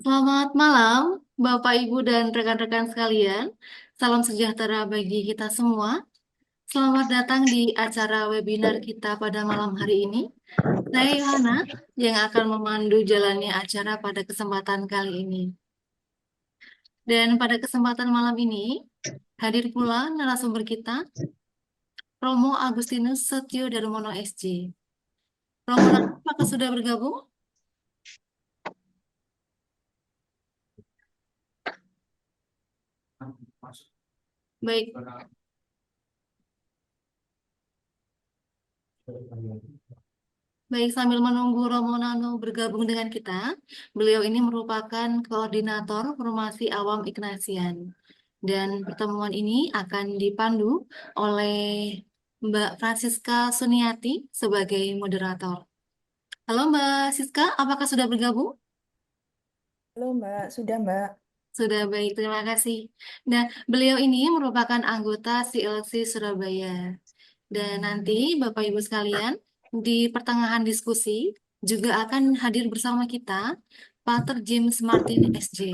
Selamat malam, Bapak, Ibu, dan rekan-rekan sekalian. Salam sejahtera bagi kita semua. Selamat datang di acara webinar kita pada malam hari ini. Saya Yohana yang akan memandu jalannya acara pada kesempatan kali ini. Dan pada kesempatan malam ini, hadir pula narasumber kita, Romo Agustinus Setio Darmono SJ. Romo, apakah sudah bergabung? Baik. Baik, sambil menunggu Romo Nano bergabung dengan kita, beliau ini merupakan koordinator Formasi Awam Ignatian. Dan pertemuan ini akan dipandu oleh Mbak Francisca Suniati sebagai moderator. Halo Mbak Siska, apakah sudah bergabung? Halo Mbak, sudah Mbak. Sudah baik, terima kasih. Nah, beliau ini merupakan anggota CLC Surabaya. Dan nanti Bapak Ibu sekalian, di pertengahan diskusi juga akan hadir bersama kita Pater James Martin SJ.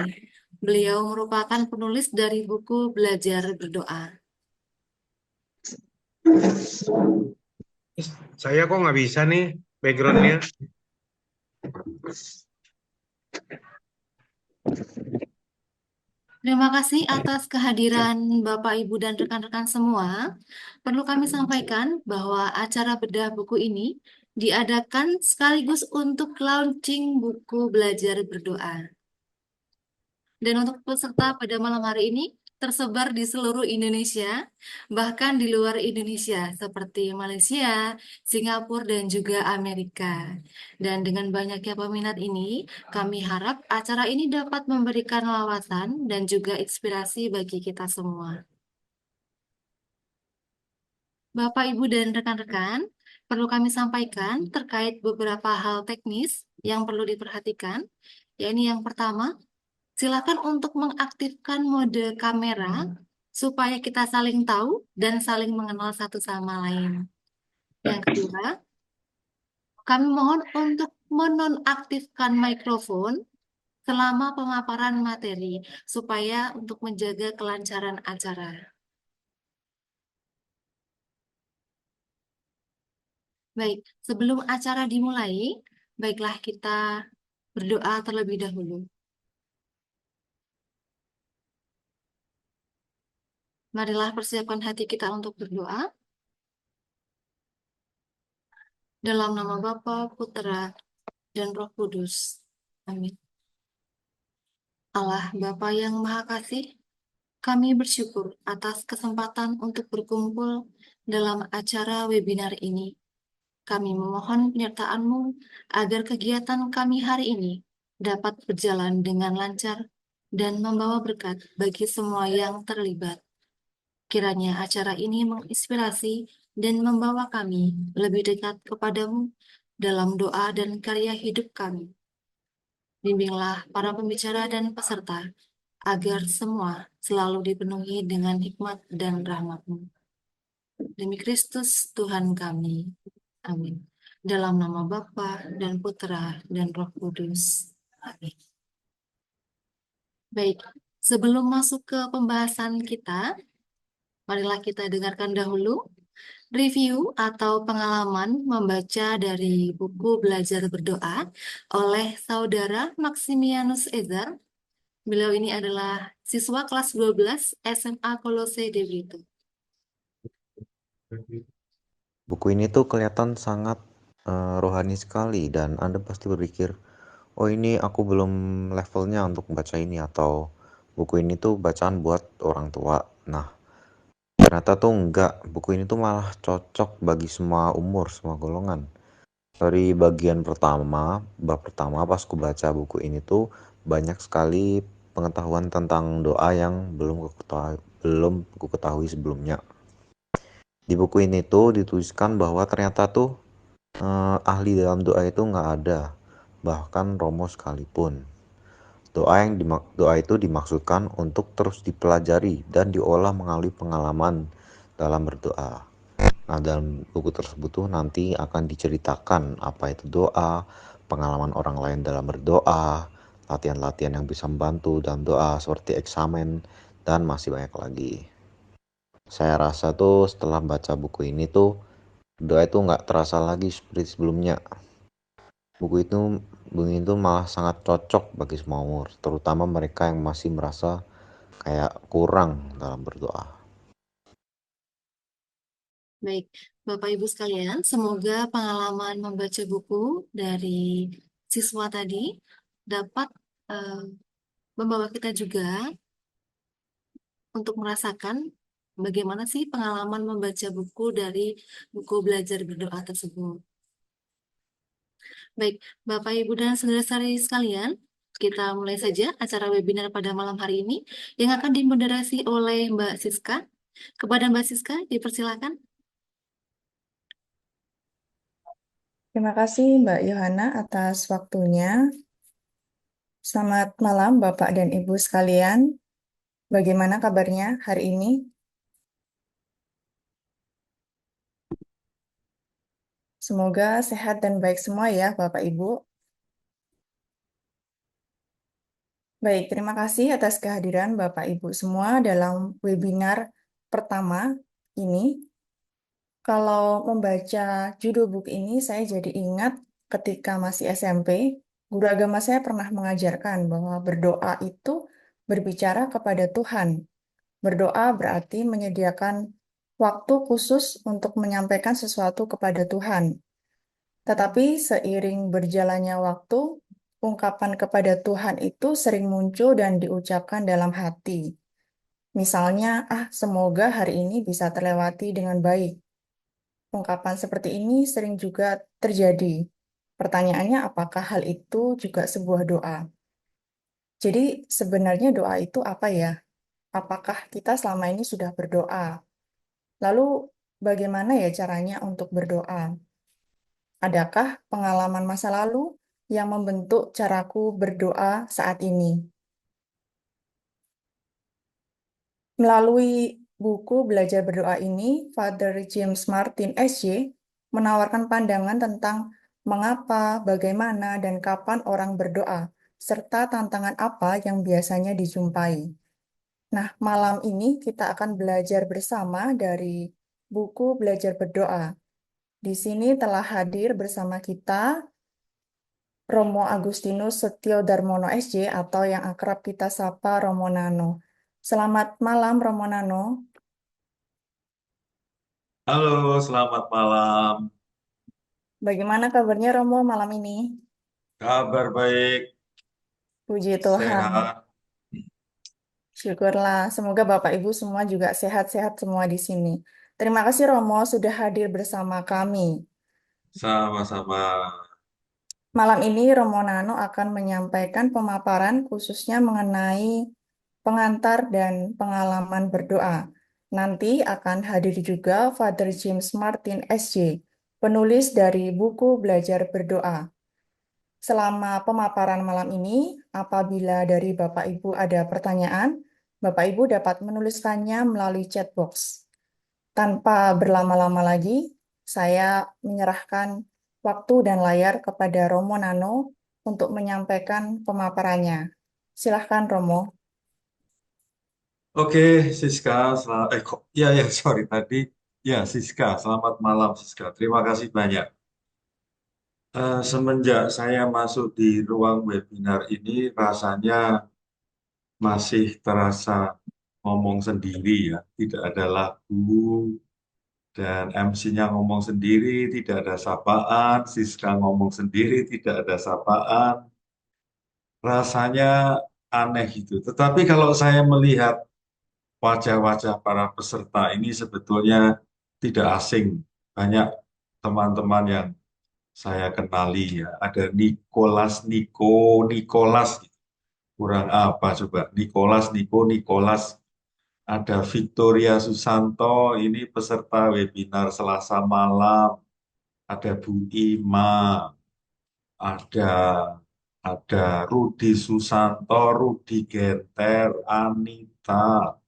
Beliau merupakan penulis dari buku Belajar Berdoa. Saya kok nggak bisa nih backgroundnya. Terima kasih atas kehadiran Bapak, Ibu, dan rekan-rekan semua. Perlu kami sampaikan bahwa acara bedah buku ini diadakan sekaligus untuk launching buku Belajar Berdoa. Dan untuk peserta pada malam hari ini tersebar di seluruh Indonesia, bahkan di luar Indonesia, seperti Malaysia, Singapura, dan juga Amerika. Dan dengan banyaknya peminat ini, kami harap acara ini dapat memberikan wawasan dan juga inspirasi bagi kita semua. Bapak, Ibu, dan rekan-rekan, perlu kami sampaikan terkait beberapa hal teknis yang perlu diperhatikan, yakni yang pertama, silakan untuk mengaktifkan mode kamera supaya kita saling tahu dan saling mengenal satu sama lain. Yang kedua, kami mohon untuk menonaktifkan mikrofon selama pemaparan materi supaya untuk menjaga kelancaran acara. Baik, sebelum acara dimulai, baiklah kita berdoa terlebih dahulu. Marilah persiapkan hati kita untuk berdoa. Dalam nama Bapa, Putra, dan Roh Kudus. Amin. Allah Bapa yang Maha Kasih, kami bersyukur atas kesempatan untuk berkumpul dalam acara webinar ini. Kami memohon penyertaan-Mu agar kegiatan kami hari ini dapat berjalan dengan lancar dan membawa berkat bagi semua yang terlibat. Kiranya acara ini menginspirasi dan membawa kami lebih dekat kepadamu dalam doa dan karya hidup kami. Bimbinglah para pembicara dan peserta agar semua selalu dipenuhi dengan hikmat dan rahmat-Mu. Demi Kristus Tuhan kami. Amin. Dalam nama Bapa dan Putra dan Roh Kudus. Amin. Baik, sebelum masuk ke pembahasan kita, marilah kita dengarkan dahulu review atau pengalaman membaca dari buku Belajar Berdoa oleh Saudara Maximianus Ezar. Beliau ini adalah siswa kelas 12 SMA Kolose de Brito. Buku ini tuh kelihatan sangat rohani sekali dan Anda pasti berpikir, oh ini aku belum levelnya untuk baca ini, atau buku ini tuh bacaan buat orang tua. Nah, ternyata tuh enggak, buku ini tuh malah cocok bagi semua umur, semua golongan. Dari bagian pertama, bab pertama pas aku baca buku ini tuh banyak sekali pengetahuan tentang doa yang belum aku ketahui sebelumnya. Di buku ini tuh dituliskan bahwa ternyata tuh ahli dalam doa itu nggak ada, bahkan Romo sekalipun. Doa itu dimaksudkan untuk terus dipelajari dan diolah melalui pengalaman dalam berdoa. Nah, dalam buku tersebut tuh nanti akan diceritakan apa itu doa, pengalaman orang lain dalam berdoa, latihan-latihan yang bisa membantu dalam doa seperti eksamen, dan masih banyak lagi. Saya rasa tuh setelah baca buku ini tuh doa itu nggak terasa lagi seperti sebelumnya. Buku itu malah sangat cocok bagi semua umur, terutama mereka yang masih merasa kayak kurang dalam berdoa. Baik, Bapak Ibu sekalian, semoga pengalaman membaca buku dari siswa tadi dapat membawa kita juga untuk merasakan bagaimana sih pengalaman membaca buku dari buku belajar berdoa tersebut. Baik, Bapak, Ibu, dan saudara-saudari sekalian, kita mulai saja acara webinar pada malam hari ini yang akan dimoderasi oleh Mbak Siska. Kepada Mbak Siska, dipersilakan. Terima kasih Mbak Yohana atas waktunya. Selamat malam Bapak dan Ibu sekalian. Bagaimana kabarnya hari ini? Semoga sehat dan baik semua ya Bapak Ibu. Baik, terima kasih atas kehadiran Bapak Ibu semua dalam webinar pertama ini. Kalau membaca judul buku ini, saya jadi ingat ketika masih SMP, guru agama saya pernah mengajarkan bahwa berdoa itu berbicara kepada Tuhan. Berdoa berarti menyediakan waktu khusus untuk menyampaikan sesuatu kepada Tuhan. Tetapi seiring berjalannya waktu, ungkapan kepada Tuhan itu sering muncul dan diucapkan dalam hati. Misalnya, semoga hari ini bisa terlewati dengan baik. Ungkapan seperti ini sering juga terjadi. Pertanyaannya, apakah hal itu juga sebuah doa? Jadi, sebenarnya doa itu apa ya? Apakah kita selama ini sudah berdoa? Lalu, bagaimana ya caranya untuk berdoa? Adakah pengalaman masa lalu yang membentuk caraku berdoa saat ini? Melalui buku Belajar Berdoa ini, Father James Martin SJ menawarkan pandangan tentang mengapa, bagaimana, dan kapan orang berdoa, serta tantangan apa yang biasanya dijumpai. Nah, malam ini kita akan belajar bersama dari buku Belajar Berdoa. Di sini telah hadir bersama kita Romo Agustinus Setio Darmono SJ atau yang akrab kita sapa Romo Nano. Selamat malam Romo Nano. Halo, selamat malam. Bagaimana kabarnya Romo malam ini? Kabar baik, Puji Tuhan. sehat. Syukurlah. Semoga Bapak Ibu semua juga sehat-sehat semua di sini. Terima kasih Romo sudah hadir bersama kami. Sama-sama. Malam ini Romo Nano akan menyampaikan pemaparan khususnya mengenai pengantar dan pengalaman berdoa. Nanti akan hadir juga Father James Martin SJ, penulis dari buku Belajar Berdoa. Selama pemaparan malam ini, apabila dari Bapak Ibu ada pertanyaan, Bapak Ibu dapat menuliskannya melalui chat box. Tanpa berlama-lama lagi, saya menyerahkan waktu dan layar kepada Romo Nano untuk menyampaikan pemaparannya. Silahkan Romo. Oke, Siska, sorry tadi. Ya, Siska, selamat malam Siska. Terima kasih banyak. Semenjak saya masuk di ruang webinar ini, rasanya masih terasa ngomong sendiri ya. Tidak ada lagu, dan MC-nya ngomong sendiri, tidak ada sapaan. Siska ngomong sendiri, tidak ada sapaan. Rasanya aneh gitu. Tetapi kalau saya melihat wajah-wajah para peserta ini sebetulnya tidak asing. Banyak teman-teman yang saya kenali ya. Ada Nicholas. Kurang apa coba? Nicholas. Ada Victoria Susanto, ini peserta webinar Selasa malam. Ada Bu Ima, ada Rudi Susanto, Rudi Genter, Anita,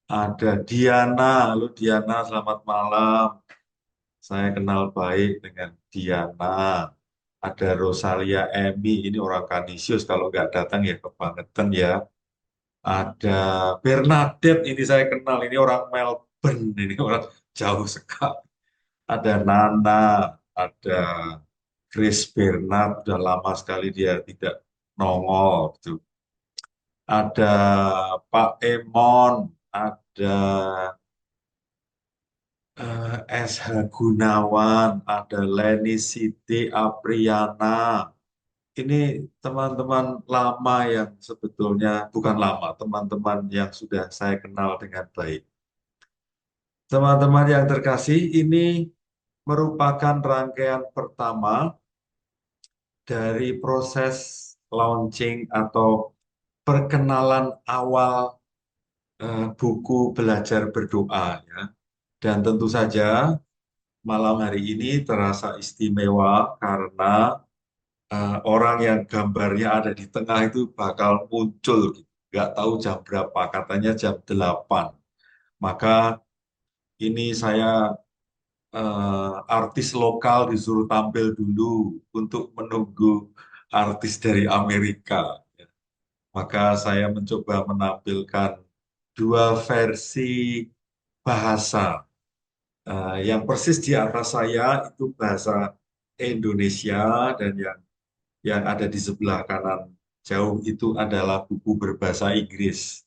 ada Diana. Halo Diana, selamat malam. Saya kenal baik dengan Diana. ada Rosalia Emi, ini orang Kanisius, kalau nggak datang ya kebangetan ya. Ada Bernadette, ini saya kenal, ini orang Melbourne, ini orang jauh sekali. Ada Nana, ada Chris Bernard, udah lama sekali dia tidak nongol gitu. Ada Pak Emon, ada SH Gunawan, ada Leni Siti Apriana. Ini teman-teman lama yang sebetulnya bukan lama, teman-teman yang sudah saya kenal dengan baik. Teman-teman yang terkasih, ini merupakan rangkaian pertama dari proses launching atau perkenalan awal buku belajar berdoa ya. Dan tentu saja malam hari ini terasa istimewa karena orang yang gambarnya ada di tengah itu bakal muncul gitu. Nggak tahu jam berapa, katanya jam 8. Maka ini saya artis lokal disuruh tampil dulu untuk menunggu artis dari Amerika. Maka saya mencoba menampilkan dua versi bahasa. Yang persis di atas saya itu bahasa Indonesia dan yang ada di sebelah kanan jauh itu adalah buku berbahasa Inggris.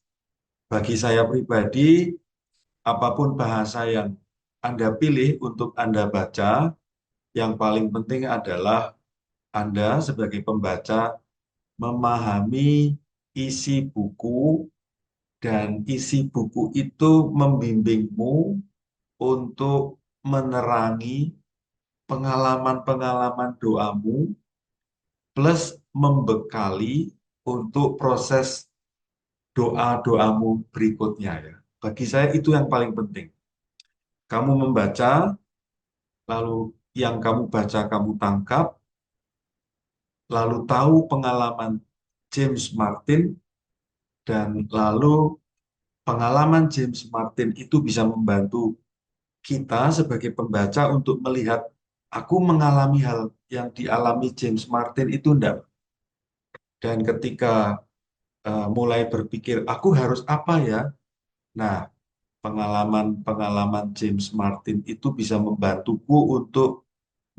Bagi saya pribadi, apapun bahasa yang Anda pilih untuk Anda baca, yang paling penting adalah Anda sebagai pembaca memahami isi buku dan isi buku itu membimbingmu untuk menerangi pengalaman-pengalaman doamu plus membekali untuk proses doa-doamu berikutnya ya. Bagi saya itu yang paling penting. Kamu membaca, lalu yang kamu baca kamu tangkap, lalu tahu pengalaman James Martin, dan lalu pengalaman James Martin itu bisa membantu kita sebagai pembaca untuk melihat, aku mengalami hal yang dialami James Martin itu enggak. Dan ketika mulai berpikir, aku harus apa ya? Nah, pengalaman-pengalaman James Martin itu bisa membantuku untuk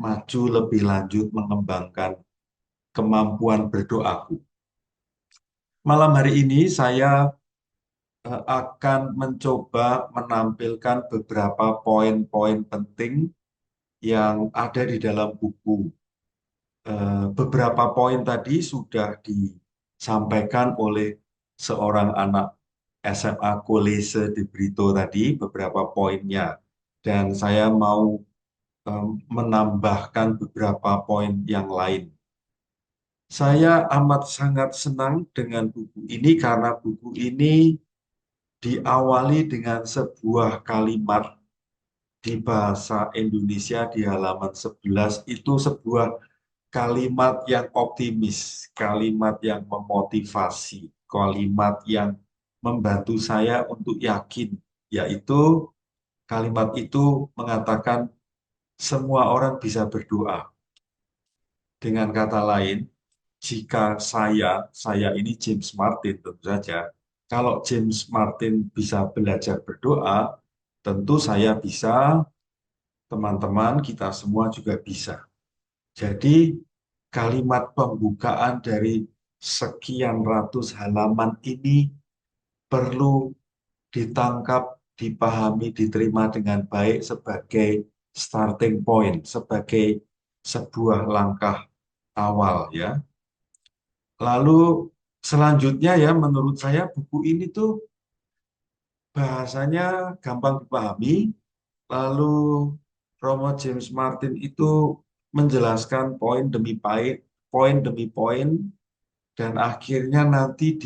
maju lebih lanjut mengembangkan kemampuan berdoaku. Malam hari ini saya akan mencoba menampilkan beberapa poin-poin penting yang ada di dalam buku. Beberapa poin tadi sudah disampaikan oleh seorang anak SMA Kolese di Brito tadi, beberapa poinnya. Dan saya mau menambahkan beberapa poin yang lain. Saya amat sangat senang dengan buku ini karena buku ini diawali dengan sebuah kalimat di bahasa Indonesia di halaman 11, itu sebuah kalimat yang optimis, kalimat yang memotivasi, kalimat yang membantu saya untuk yakin, yaitu kalimat itu mengatakan semua orang bisa berdoa. Dengan kata lain, jika saya ini James Martin tentu saja, kalau James Martin bisa belajar berdoa, tentu saya bisa, teman-teman kita semua juga bisa. Jadi kalimat pembukaan dari sekian ratus halaman ini perlu ditangkap, dipahami, diterima dengan baik sebagai starting point, sebagai sebuah langkah awal ya. Lalu selanjutnya ya, menurut saya buku ini tuh bahasanya gampang dipahami. Lalu Romo James Martin itu menjelaskan poin demi poin, dan akhirnya nanti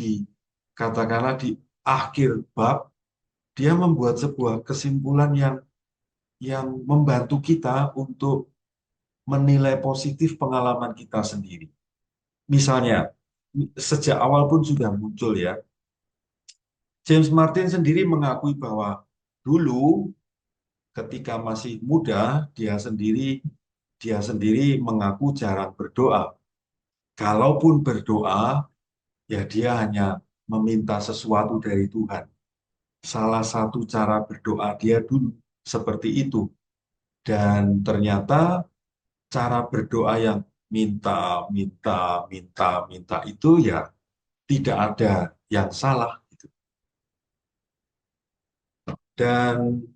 katakanlah di akhir bab dia membuat sebuah kesimpulan yang membantu kita untuk menilai positif pengalaman kita sendiri. Misalnya, sejak awal pun sudah muncul ya, James Martin sendiri mengakui bahwa dulu ketika masih muda, dia sendiri dia sendiri mengaku jarang berdoa. Kalaupun berdoa, ya dia hanya meminta sesuatu dari Tuhan. Salah satu cara berdoa dia dulu seperti itu. Dan ternyata cara berdoa yang minta, minta, minta, minta itu ya tidak ada yang salah. Dan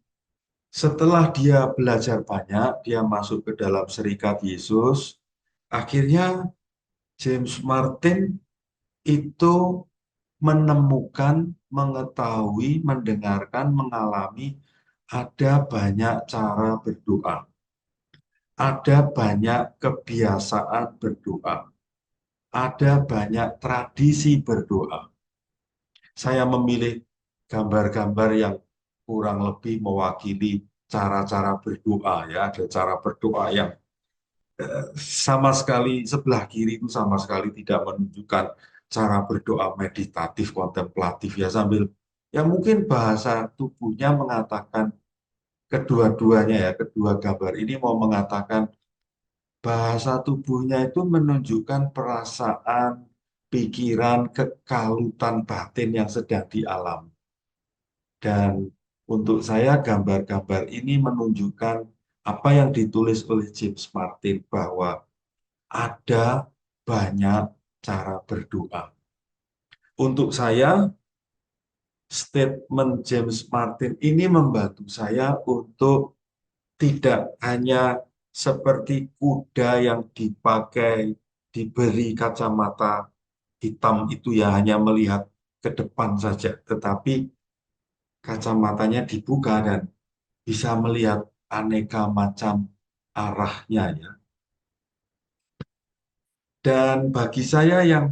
setelah dia belajar banyak, dia masuk ke dalam Serikat Yesus, akhirnya James Martin itu menemukan, mengetahui, mendengarkan, mengalami ada banyak cara berdoa. Ada banyak kebiasaan berdoa. Ada banyak tradisi berdoa. Saya memilih gambar-gambar yang kurang lebih mewakili cara-cara berdoa ya. Ada cara berdoa yang sama sekali sebelah kiri itu sama sekali tidak menunjukkan cara berdoa meditatif, kontemplatif ya sambil ya mungkin bahasa tubuhnya mengatakan kedua-duanya ya, kedua gambar ini mau mengatakan bahasa tubuhnya itu menunjukkan perasaan, pikiran, kekalutan batin yang sedang dialami. Dan untuk saya gambar-gambar ini menunjukkan apa yang ditulis oleh James Martin bahwa ada banyak cara berdoa. Untuk saya, statement James Martin ini membantu saya untuk tidak hanya seperti kuda yang dipakai, diberi kacamata hitam itu ya hanya melihat ke depan saja, tetapi kacamatanya dibuka dan bisa melihat aneka macam arahnya ya. Dan bagi saya yang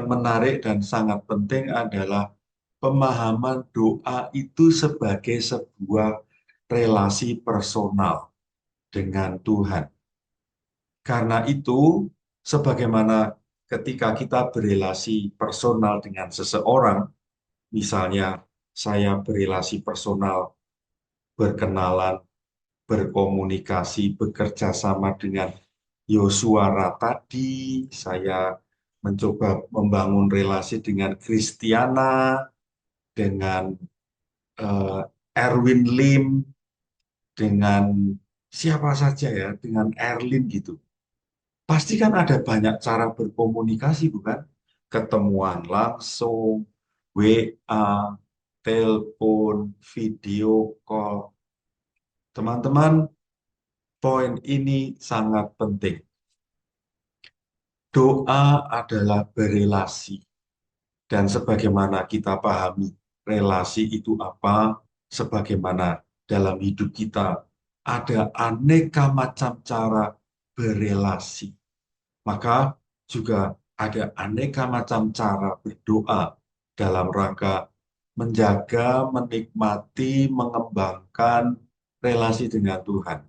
menarik dan sangat penting adalah pemahaman doa itu sebagai sebuah relasi personal dengan Tuhan. Karena itu, sebagaimana ketika kita berelasi personal dengan seseorang, misalnya saya berelasi personal, berkenalan, berkomunikasi, bekerja sama dengan Yosua tadi, saya mencoba membangun relasi dengan Kristiana, dengan Erwin Lim, dengan siapa saja ya, dengan Erlin gitu. Pasti kan ada banyak cara berkomunikasi, bukan? Ketemuan langsung, WA, telepon, video call. Teman-teman, poin ini sangat penting. Doa adalah berelasi. Dan sebagaimana kita pahami relasi itu apa, sebagaimana dalam hidup kita ada aneka macam cara berelasi. Maka juga ada aneka macam cara berdoa dalam rangka menjaga, menikmati, mengembangkan relasi dengan Tuhan.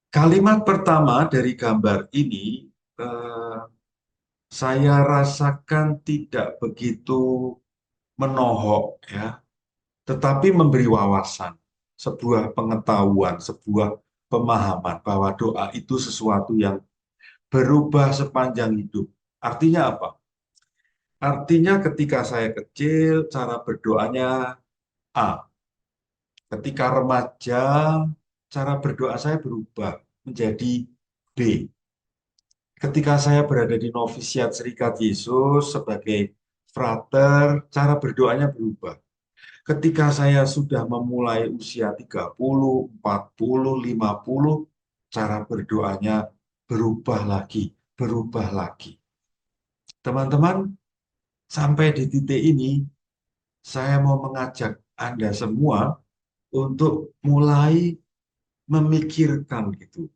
Kalimat pertama dari gambar ini saya rasakan tidak begitu menohok ya, tetapi memberi wawasan, sebuah pengetahuan, sebuah pemahaman bahwa doa itu sesuatu yang berubah sepanjang hidup. Artinya apa? Artinya ketika saya kecil, cara berdoanya A. Ketika remaja, cara berdoa saya berubah menjadi B. Ketika saya berada di novisiat Serikat Yesus sebagai frater, cara berdoanya berubah. Ketika saya sudah memulai usia 30, 40, 50, cara berdoanya berubah lagi, berubah lagi. Teman-teman, sampai di titik ini, saya mau mengajak Anda semua untuk mulai memikirkan gitu,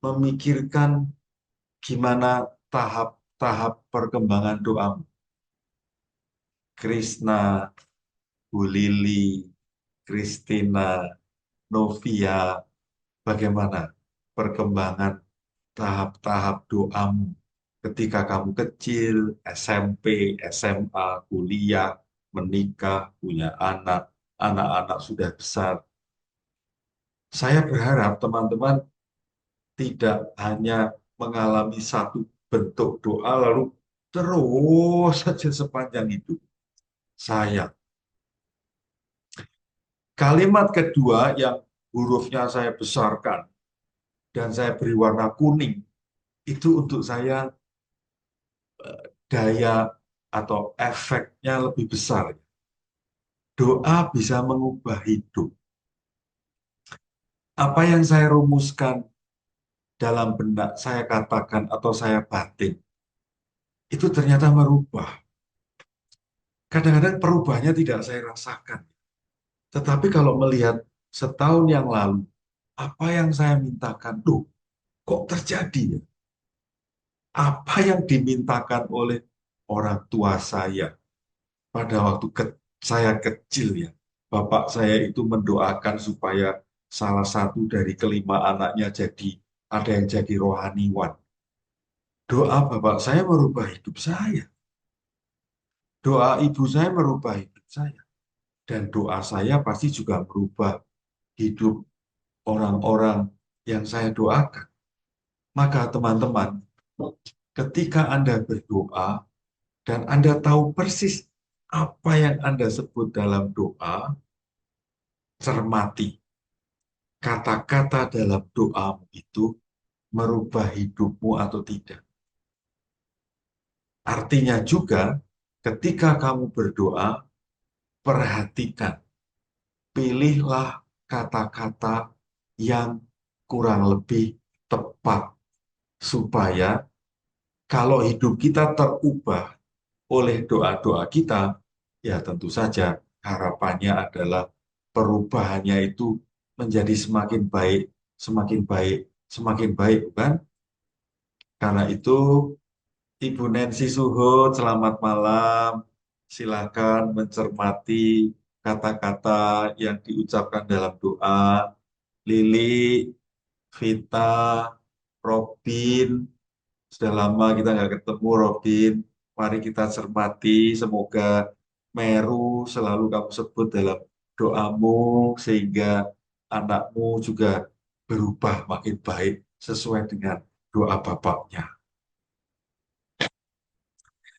memikirkan gimana tahap-tahap perkembangan doamu. Krishna, Bu Lili, Christina, Novia, bagaimana perkembangan tahap-tahap doamu ketika kamu kecil, SMP, SMA, kuliah, menikah, punya anak, anak-anak sudah besar. Saya berharap teman-teman tidak hanya mengalami satu bentuk doa lalu terus saja sepanjang hidup. Saya. Kalimat kedua yang hurufnya saya besarkan dan saya beri warna kuning, itu untuk saya daya atau efeknya lebih besar. Doa bisa mengubah hidup. Apa yang saya rumuskan dalam benak saya katakan atau saya batin, itu ternyata merubah. Kadang-kadang perubahannya tidak saya rasakan. Tetapi kalau melihat setahun yang lalu, apa yang saya mintakan, loh, kok terjadi ya? Apa yang dimintakan oleh orang tua saya pada waktu saya kecil ya. Bapak saya itu mendoakan supaya salah satu dari kelima anaknya ada yang jadi rohaniwan. Doa bapak saya merubah hidup saya. Doa ibu saya merubah hidup saya. Dan doa saya pasti juga merubah hidup orang-orang yang saya doakan. Maka teman-teman, ketika Anda berdoa dan Anda tahu persis apa yang Anda sebut dalam doa, cermati. Kata-kata dalam doamu itu merubah hidupmu atau tidak. Artinya juga, ketika kamu berdoa, perhatikan. Pilihlah kata-kata yang kurang lebih tepat. Supaya kalau hidup kita terubah oleh doa-doa kita, ya tentu saja harapannya adalah perubahannya itu menjadi semakin baik, semakin baik, semakin baik, bukan? Karena itu, Ibu Nancy Suhut, selamat malam. Silakan mencermati kata-kata yang diucapkan dalam doa. Lili, Vita, Robin, sudah lama kita nggak ketemu, Robin. Mari kita cermati, semoga Meru selalu kamu sebut dalam doamu, sehingga anakmu juga berubah makin baik sesuai dengan doa bapaknya.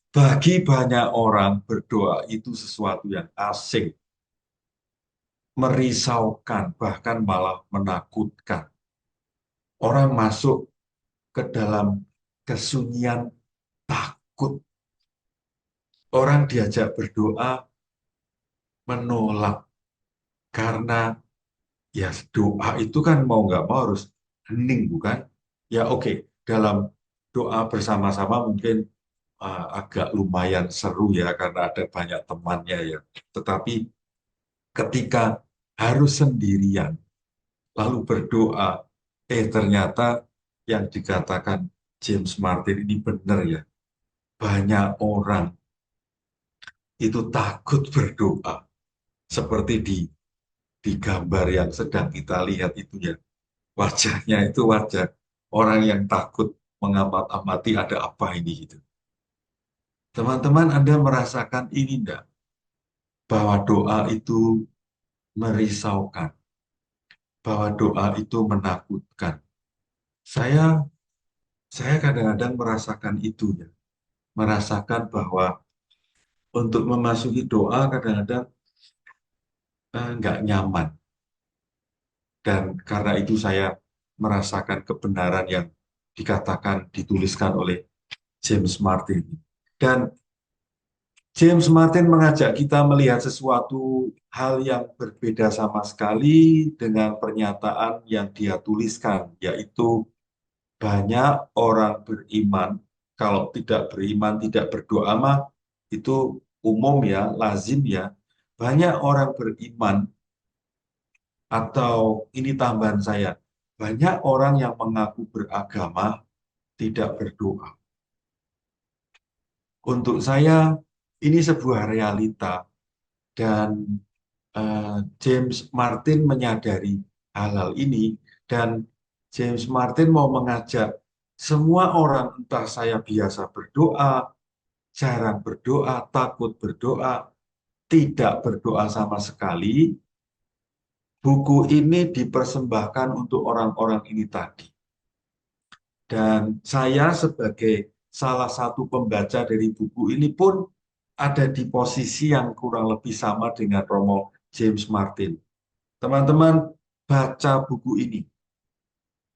Bagi banyak orang, berdoa itu sesuatu yang asing, merisaukan, bahkan malah menakutkan. Orang masuk ke dalam kesunyian takut. Orang diajak berdoa menolak karena ya doa itu kan mau nggak mau harus hening, bukan? Ya oke, dalam doa bersama-sama mungkin agak lumayan seru ya karena ada banyak temannya ya. Tetapi ketika harus sendirian lalu berdoa, ternyata yang dikatakan James Martin ini benar ya. Banyak orang itu takut berdoa seperti di gambar yang sedang kita lihat itu ya. Wajahnya itu wajah orang yang takut mengamat-amati ada apa ini gitu. Teman-teman, Anda merasakan ini enggak? Bahwa doa itu merisaukan, bahwa doa itu menakutkan. Saya kadang-kadang merasakan itu ya. Merasakan bahwa untuk memasuki doa kadang-kadang nggak nyaman. Dan karena itu saya merasakan kebenaran yang dikatakan, dituliskan oleh James Martin. Dan James Martin mengajak kita melihat sesuatu hal yang berbeda sama sekali dengan pernyataan yang dia tuliskan, yaitu banyak orang beriman, kalau tidak beriman, tidak berdoa mah itu umum ya, lazim ya. Banyak orang beriman, atau ini tambahan saya, banyak orang yang mengaku beragama tidak berdoa. Untuk saya, ini sebuah realita dan James Martin menyadari hal-hal ini dan James Martin mau mengajak semua orang, entah saya biasa berdoa, jarang berdoa, takut berdoa, tidak berdoa sama sekali, buku ini dipersembahkan untuk orang-orang ini tadi. Dan saya sebagai salah satu pembaca dari buku ini pun ada di posisi yang kurang lebih sama dengan Romo James Martin. Teman-teman, baca buku ini.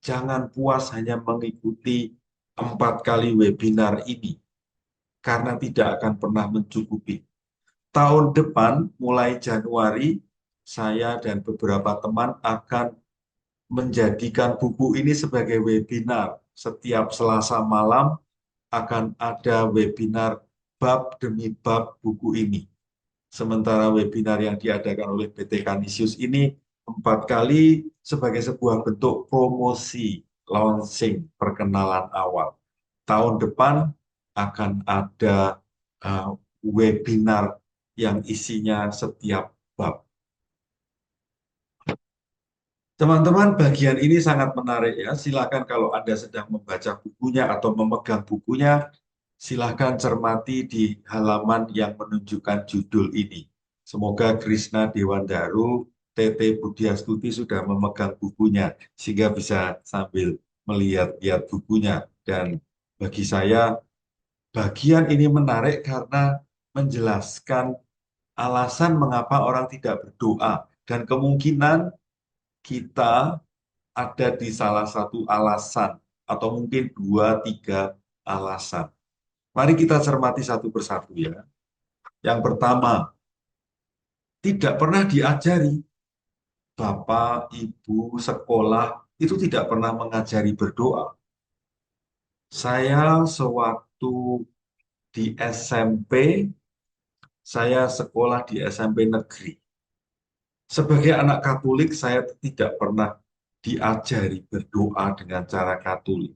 Jangan puas hanya mengikuti 4 kali webinar ini, karena tidak akan pernah mencukupi. Tahun depan, mulai Januari, saya dan beberapa teman akan menjadikan buku ini sebagai webinar. Setiap Selasa malam akan ada webinar bab demi bab buku ini. Sementara webinar yang diadakan oleh PT Canisius ini 4 kali sebagai sebuah bentuk promosi, launching, perkenalan awal. Tahun depan akan ada webinar yang isinya setiap bab. Teman-teman, bagian ini sangat menarik ya. Silakan kalau Anda sedang membaca bukunya atau memegang bukunya, silakan cermati di halaman yang menunjukkan judul ini. Semoga Krishna Dewandaru, TT Budiastuti sudah memegang bukunya, sehingga bisa sambil melihat-lihat bukunya. Dan bagi saya, bagian ini menarik karena menjelaskan alasan mengapa orang tidak berdoa. Dan kemungkinan kita ada di salah satu alasan, atau mungkin 2-3 alasan. Mari kita cermati satu persatu ya. Yang pertama, tidak pernah diajari. Bapak, Ibu, sekolah itu tidak pernah mengajari berdoa. Saya sewaktu di SMP, saya sekolah di SMP negeri. Sebagai anak Katolik, saya tidak pernah diajari berdoa dengan cara Katolik.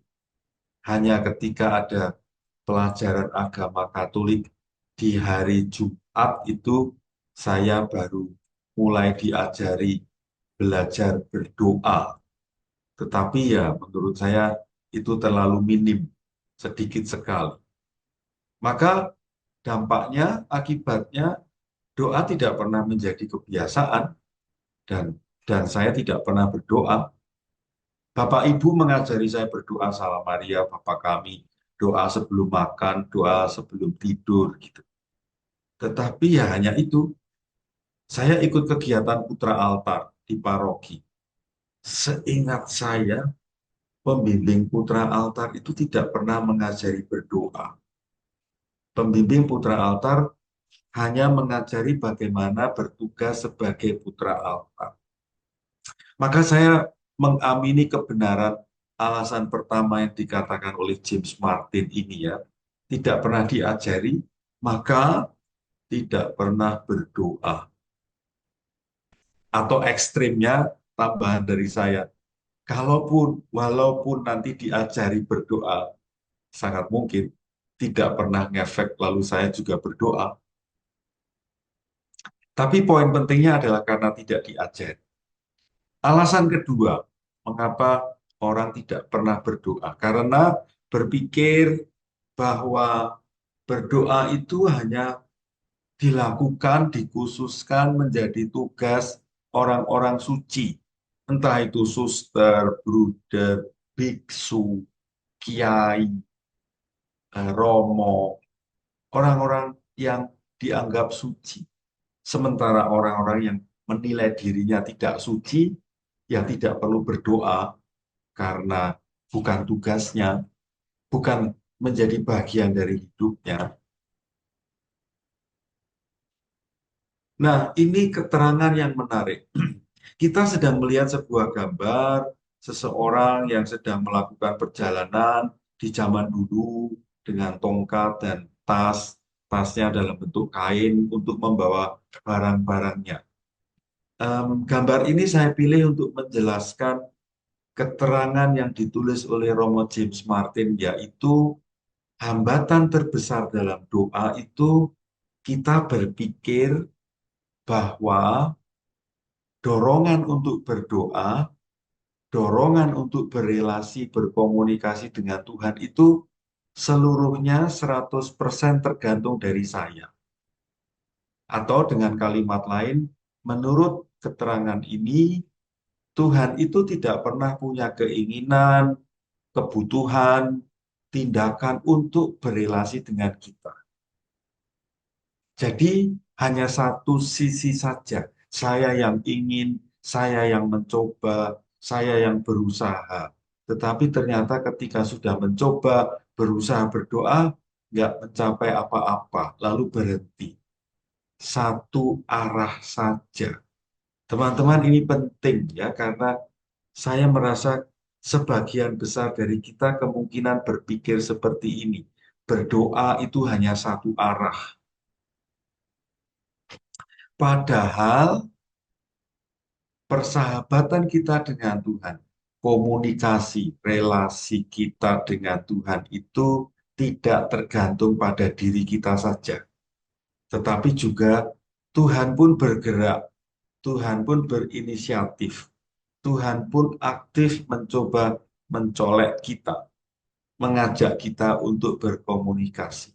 Hanya ketika ada pelajaran agama Katolik di hari Jumat itu, saya baru mulai diajari belajar berdoa. Tetapi ya menurut saya itu terlalu minim, sedikit sekali. Maka dampaknya, akibatnya doa tidak pernah menjadi kebiasaan dan saya tidak pernah berdoa. Bapak Ibu mengajari saya berdoa Salam Maria, Bapa kami, doa sebelum makan, doa sebelum tidur gitu. Tetapi ya hanya itu. Saya ikut kegiatan Putra Altar di paroki. Seingat saya, pembimbing Putra Altar itu tidak pernah mengajari berdoa. Pembimbing Putra Altar hanya mengajari bagaimana bertugas sebagai Putra Altar. Maka saya mengamini kebenaran alasan pertama yang dikatakan oleh James Martin ini ya. Tidak pernah diajari, maka tidak pernah berdoa. Atau ekstrimnya, tambahan dari saya. Walaupun nanti diajari berdoa, sangat mungkin tidak pernah ngefek lalu saya juga berdoa. Tapi poin pentingnya adalah karena tidak diajari. Alasan kedua, mengapa orang tidak pernah berdoa? Karena berpikir bahwa berdoa itu hanya dilakukan, dikhususkan menjadi tugas orang-orang suci. Entah itu suster, bruder, biksu, kiai, romo, orang-orang yang dianggap suci. Sementara orang-orang yang menilai dirinya tidak suci, ya tidak perlu berdoa karena bukan tugasnya, bukan menjadi bagian dari hidupnya. Nah, ini keterangan yang menarik. Kita sedang melihat sebuah gambar seseorang yang sedang melakukan perjalanan di zaman dulu dengan tongkat dan tasnya dalam bentuk kain untuk membawa barang-barangnya. Gambar ini saya pilih untuk menjelaskan keterangan yang ditulis oleh Romo James Martin, yaitu hambatan terbesar dalam doa itu kita berpikir bahwa dorongan untuk berdoa, dorongan untuk berelasi, berkomunikasi dengan Tuhan itu seluruhnya 100% tergantung dari saya. Atau dengan kalimat lain, menurut keterangan ini, Tuhan itu tidak pernah punya keinginan, kebutuhan, tindakan untuk berelasi dengan kita. Jadi hanya satu sisi saja. Saya yang ingin, saya yang mencoba, saya yang berusaha. Tetapi ternyata ketika sudah mencoba, berusaha berdoa, nggak mencapai apa-apa, lalu berhenti. Satu arah saja. Teman-teman, ini penting ya, karena saya merasa sebagian besar dari kita kemungkinan berpikir seperti ini. Berdoa itu hanya satu arah. Padahal persahabatan kita dengan Tuhan, komunikasi, relasi kita dengan Tuhan itu tidak tergantung pada diri kita saja. Tetapi juga Tuhan pun bergerak, Tuhan pun berinisiatif, Tuhan pun aktif mencoba mencolek kita, mengajak kita untuk berkomunikasi.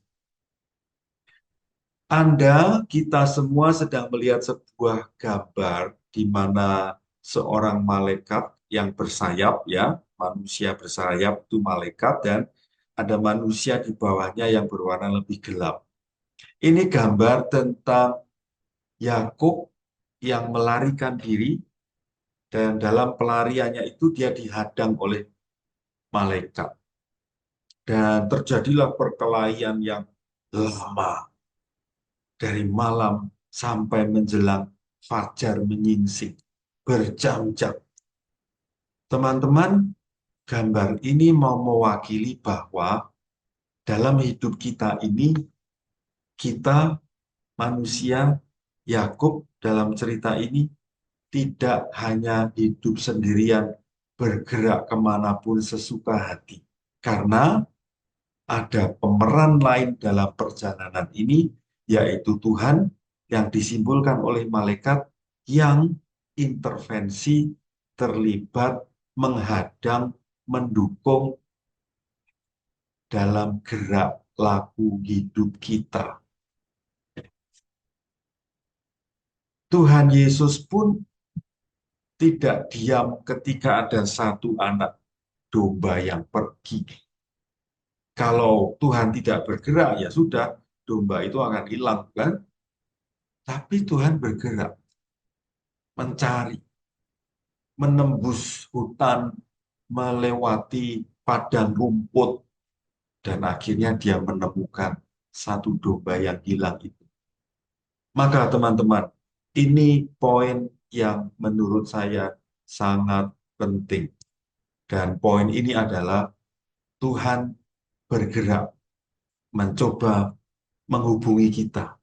Kita semua sedang melihat sebuah gambar di mana seorang malaikat yang bersayap, ya, manusia bersayap itu malaikat, dan ada manusia di bawahnya yang berwarna lebih gelap. Ini gambar tentang Yakub yang melarikan diri, dan dalam pelariannya itu dia dihadang oleh malaikat. Dan terjadilah perkelahian yang lama, dari malam sampai menjelang fajar menyingsing, berjam-jam. Teman-teman, gambar ini mau mewakili bahwa dalam hidup kita ini, kita manusia, Yakub dalam cerita ini, tidak hanya hidup sendirian, bergerak kemanapun sesuka hati. Karena ada pemeran lain dalam perjalanan ini, yaitu Tuhan yang disimbolkan oleh malaikat yang intervensi, terlibat, menghadang, mendukung dalam gerak laku hidup kita. Tuhan Yesus pun tidak diam ketika ada satu anak domba yang pergi. Kalau Tuhan tidak bergerak, ya sudah, domba itu akan hilang, kan? Tapi Tuhan bergerak, mencari, menembus hutan, melewati padang rumput, dan akhirnya dia menemukan satu domba yang hilang itu. Maka teman-teman, ini poin yang menurut saya sangat penting. Dan poin ini adalah Tuhan bergerak, mencoba menghubungi kita.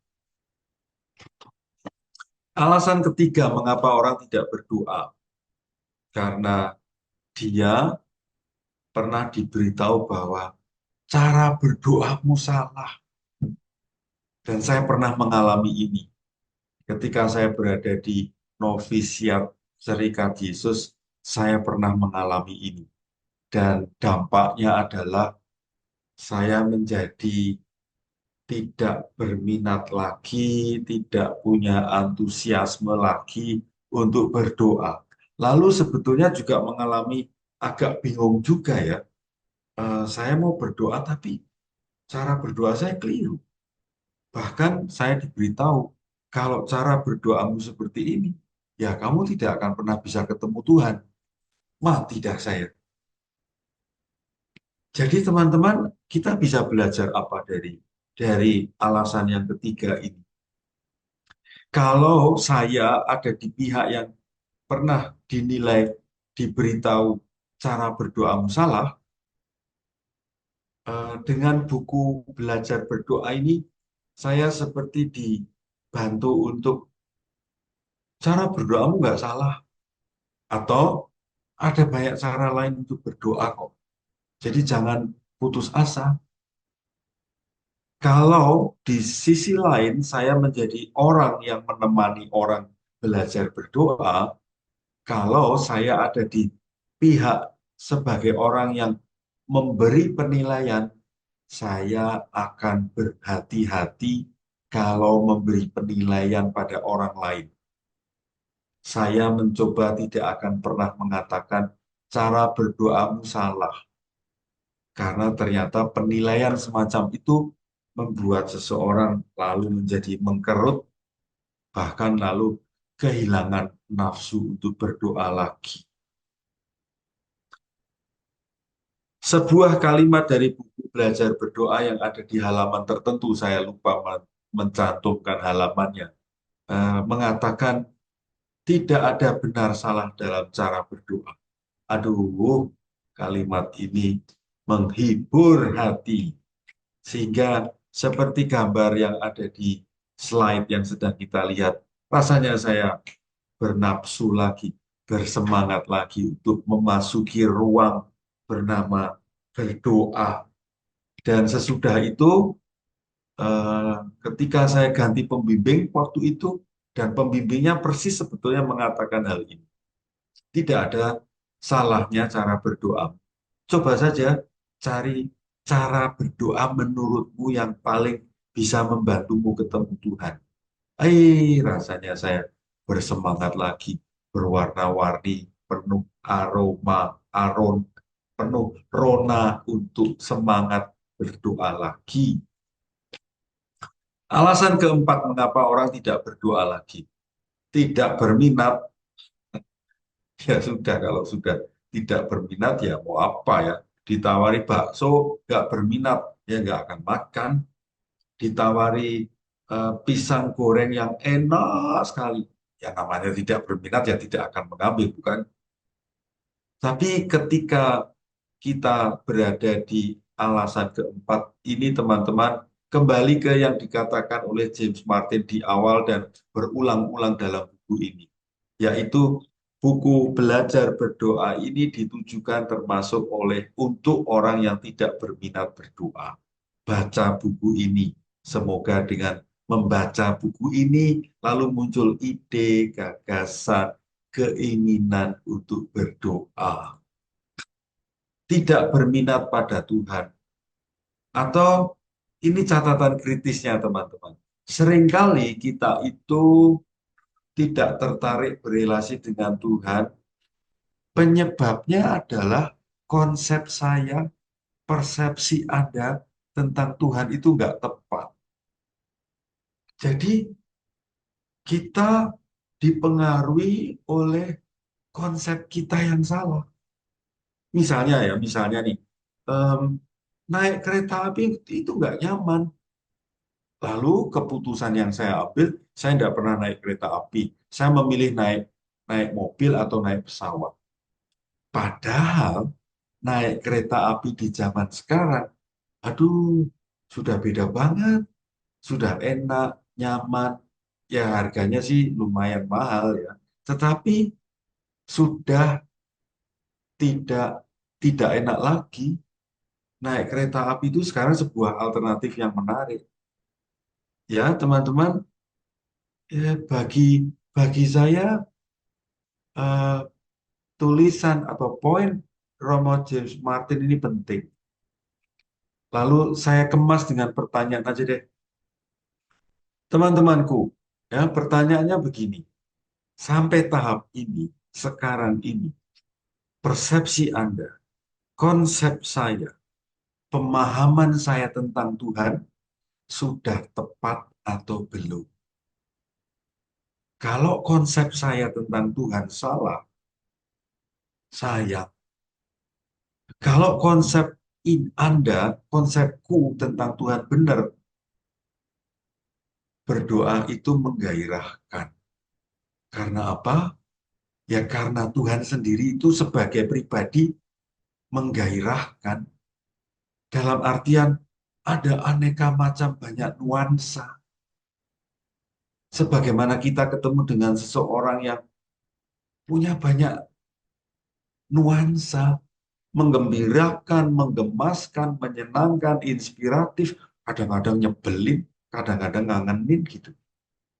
Alasan ketiga mengapa orang tidak berdoa, karena dia pernah diberitahu bahwa cara berdoamu salah. Dan saya pernah mengalami ini. Ketika saya berada di novisiat Serikat Yesus, saya pernah mengalami ini. Dan dampaknya adalah saya menjadi tidak berminat lagi, tidak punya antusiasme lagi untuk berdoa. Lalu sebetulnya juga mengalami agak bingung juga ya. Saya mau berdoa tapi cara berdoa saya keliru. Bahkan saya diberitahu, kalau cara berdoamu seperti ini, ya kamu tidak akan pernah bisa ketemu Tuhan. Mati dah saya. Jadi teman-teman, kita bisa belajar apa dari alasan yang ketiga ini. Kalau saya ada di pihak yang pernah dinilai, diberitahu cara berdoamu salah, dengan buku belajar berdoa ini, saya seperti dibantu untuk cara berdoamu nggak salah. Atau ada banyak cara lain untuk berdoa kok. Jadi jangan putus asa. Kalau di sisi lain saya menjadi orang yang menemani orang belajar berdoa, kalau saya ada di pihak sebagai orang yang memberi penilaian, saya akan berhati-hati kalau memberi penilaian pada orang lain. Saya mencoba tidak akan pernah mengatakan cara berdoamu salah. Karena ternyata penilaian semacam itu membuat seseorang lalu menjadi mengkerut, bahkan lalu kehilangan nafsu untuk berdoa lagi. Sebuah kalimat dari buku belajar berdoa yang ada di halaman tertentu, saya lupa mencantumkan halamannya, mengatakan tidak ada benar salah dalam cara berdoa. Aduh, kalimat ini menghibur hati. Sehingga seperti gambar yang ada di slide yang sedang kita lihat, rasanya saya bernafsu lagi, bersemangat lagi untuk memasuki ruang bernama berdoa. Dan sesudah itu, ketika saya ganti pembimbing waktu itu, dan pembimbingnya persis sebetulnya mengatakan hal ini. Tidak ada salahnya cara berdoa. Coba saja cari cara berdoa menurutmu yang paling bisa membantumu ketemu Tuhan. Rasanya saya bersemangat lagi, berwarna-warni, penuh aroma, penuh rona untuk semangat berdoa lagi. Alasan keempat mengapa orang tidak berdoa lagi. Tidak berminat, ya sudah, kalau sudah tidak berminat ya mau apa ya. Ditawari bakso, nggak berminat, ya nggak akan makan. Ditawari pisang goreng yang enak sekali, ya namanya tidak berminat ya tidak akan mengambil, bukan? Tapi ketika kita berada di alasan keempat ini, teman-teman, kembali ke yang dikatakan oleh James Martin di awal dan berulang-ulang dalam buku ini, yaitu buku belajar berdoa ini ditujukan termasuk untuk orang yang tidak berminat berdoa. Baca buku ini. Semoga dengan membaca buku ini lalu muncul ide, gagasan, keinginan untuk berdoa. Tidak berminat pada Tuhan. Atau ini catatan kritisnya, teman-teman. Seringkali kita itu tidak tertarik berelasi dengan Tuhan. Penyebabnya adalah konsep saya, persepsi Anda tentang Tuhan itu nggak tepat. Jadi kita dipengaruhi oleh konsep kita yang salah. Misalnya nih, naik kereta api itu nggak nyaman. Lalu keputusan yang saya ambil, saya tidak pernah naik kereta api. Saya memilih naik mobil atau naik pesawat. Padahal naik kereta api di zaman sekarang, aduh, sudah beda banget. Sudah enak, nyaman, ya harganya sih lumayan mahal ya. Tetapi sudah tidak tidak enak lagi. Naik kereta api itu sekarang sebuah alternatif yang menarik. Ya, teman-teman, bagi saya eh, tulisan atau poin Romo James Martin ini penting. Lalu saya kemas dengan pertanyaan aja deh. Teman-temanku, ya pertanyaannya begini. Sampai tahap ini, sekarang ini, persepsi Anda, konsep saya, pemahaman saya tentang Tuhan sudah tepat atau belum? Kalau konsep saya tentang Tuhan salah, sayang. Kalau konsep Anda, konsepku tentang Tuhan benar, berdoa itu menggairahkan. Karena apa? Ya karena Tuhan sendiri itu sebagai pribadi menggairahkan. Dalam artian ada aneka macam banyak nuansa. Sebagaimana kita ketemu dengan seseorang yang punya banyak nuansa, menggembirakan, menggemaskan, menyenangkan, inspiratif, kadang-kadang nyebelin, kadang-kadang ngangenin gitu.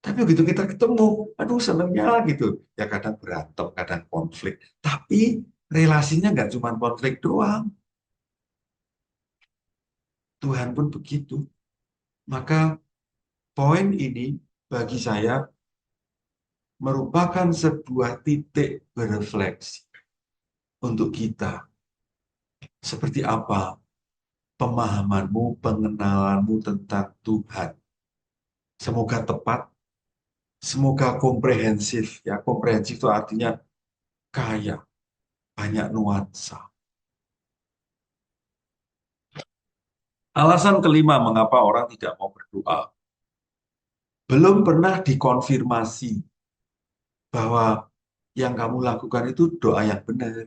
Tapi begitu kita ketemu, aduh senengnya gitu. Ya kadang berantem, kadang konflik. Tapi relasinya nggak cuma konflik doang. Tuhan pun begitu. Maka poin ini bagi saya merupakan sebuah titik berefleksi untuk kita. Seperti apa pemahamanmu, pengenalanmu tentang Tuhan. Semoga tepat, semoga komprehensif. Ya, komprehensif itu artinya kaya, banyak nuansa. Alasan kelima mengapa orang tidak mau berdoa. Belum pernah dikonfirmasi bahwa yang kamu lakukan itu doa yang benar.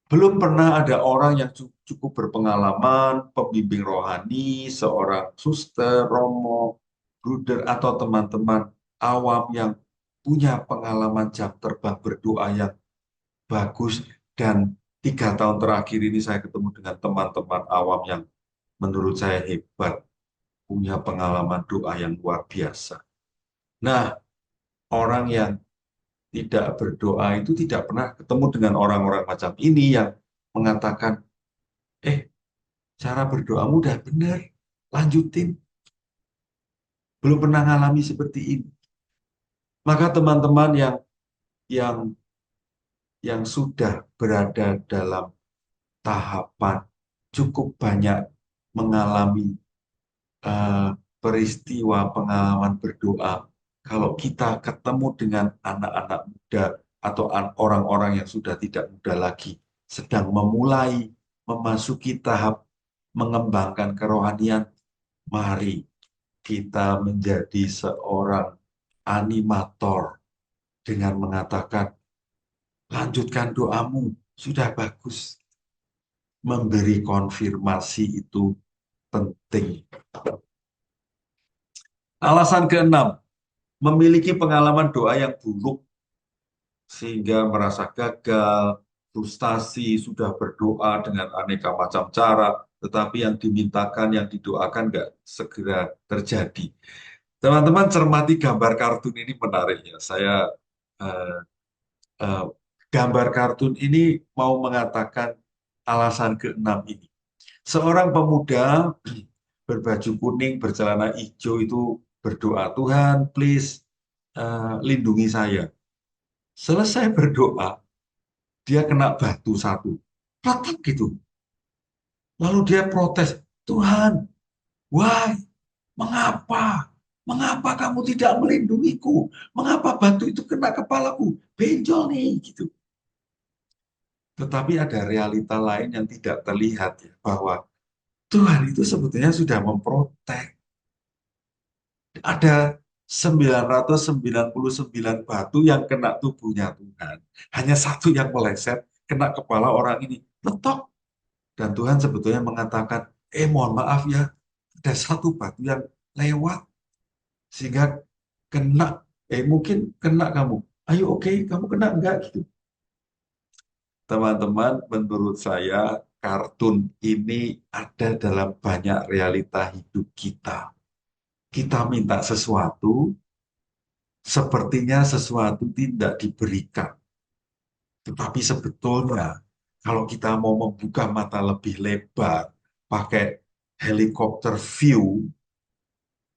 Belum pernah ada orang yang cukup berpengalaman, pembimbing rohani, seorang suster, romo, bruder, atau teman-teman awam yang punya pengalaman jam terbang berdoa yang bagus. Dan 3 tahun terakhir ini saya ketemu dengan teman-teman awam yang menurut saya hebat, punya pengalaman doa yang luar biasa. Nah, orang yang tidak berdoa itu tidak pernah ketemu dengan orang-orang macam ini yang mengatakan, cara berdoamu udah benar, lanjutin. Belum pernah ngalami seperti ini. Maka teman-teman yang sudah berada dalam tahapan cukup banyak mengalami peristiwa pengalaman berdoa. Kalau kita ketemu dengan anak-anak muda atau orang-orang yang sudah tidak muda lagi, sedang memulai memasuki tahap mengembangkan kerohanian, mari kita menjadi seorang animator dengan mengatakan, lanjutkan doamu, sudah bagus. Memberi konfirmasi itu penting. Alasan keenam, memiliki pengalaman doa yang buruk sehingga merasa gagal, frustasi, sudah berdoa dengan aneka macam cara, tetapi yang dimintakan, yang didoakan nggak segera terjadi. Teman-teman cermati gambar kartun ini menarik ya. Saya gambar kartun ini mau mengatakan alasan keenam ini. Seorang pemuda berbaju kuning, bercelana hijau itu berdoa, Tuhan please lindungi saya. Selesai berdoa, dia kena batu satu. Platak gitu. Lalu dia protes, Tuhan, why? Mengapa? Mengapa kamu tidak melindungiku? Mengapa batu itu kena kepalaku? Benjol nih, gitu. Tetapi ada realita lain yang tidak terlihat ya, bahwa Tuhan itu sebetulnya sudah memprotek. Ada 999 batu yang kena tubuhnya Tuhan. Hanya satu yang meleset, kena kepala orang ini. Letok. Dan Tuhan sebetulnya mengatakan, mohon maaf ya, ada satu batu yang lewat. Sehingga kena, mungkin kena kamu. Ayo oke, kamu kena enggak gitu. Teman-teman, menurut saya kartun ini ada dalam banyak realita hidup kita. Kita minta sesuatu, sepertinya sesuatu tidak diberikan. Tetapi sebetulnya, kalau kita mau membuka mata lebih lebar, pakai helikopter view,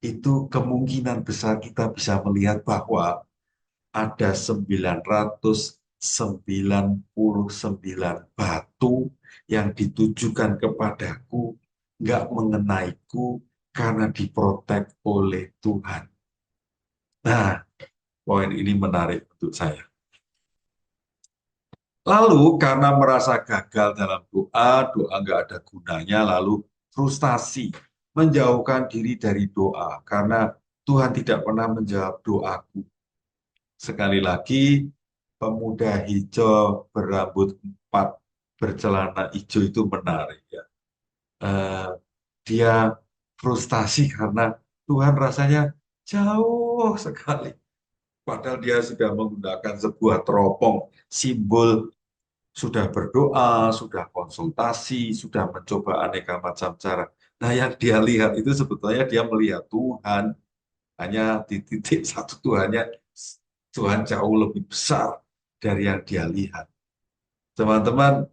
itu kemungkinan besar kita bisa melihat bahwa ada 999 batu yang ditujukan kepadaku, nggak mengenaiku karena diprotek oleh Tuhan. Nah, poin ini menarik untuk saya. Lalu karena merasa gagal dalam doa nggak ada gunanya, lalu frustasi, menjauhkan diri dari doa karena Tuhan tidak pernah menjawab doaku. Sekali lagi, pemuda hijau berambut 4 bercelana hijau itu menarik ya. Dia frustasi karena Tuhan rasanya jauh sekali. Padahal dia sudah menggunakan sebuah teropong, simbol sudah berdoa, sudah konsultasi, sudah mencoba aneka macam cara. Nah, yang dia lihat itu sebetulnya dia melihat Tuhan, hanya di titik satu Tuhan jauh lebih besar dari yang dia lihat. Teman-teman,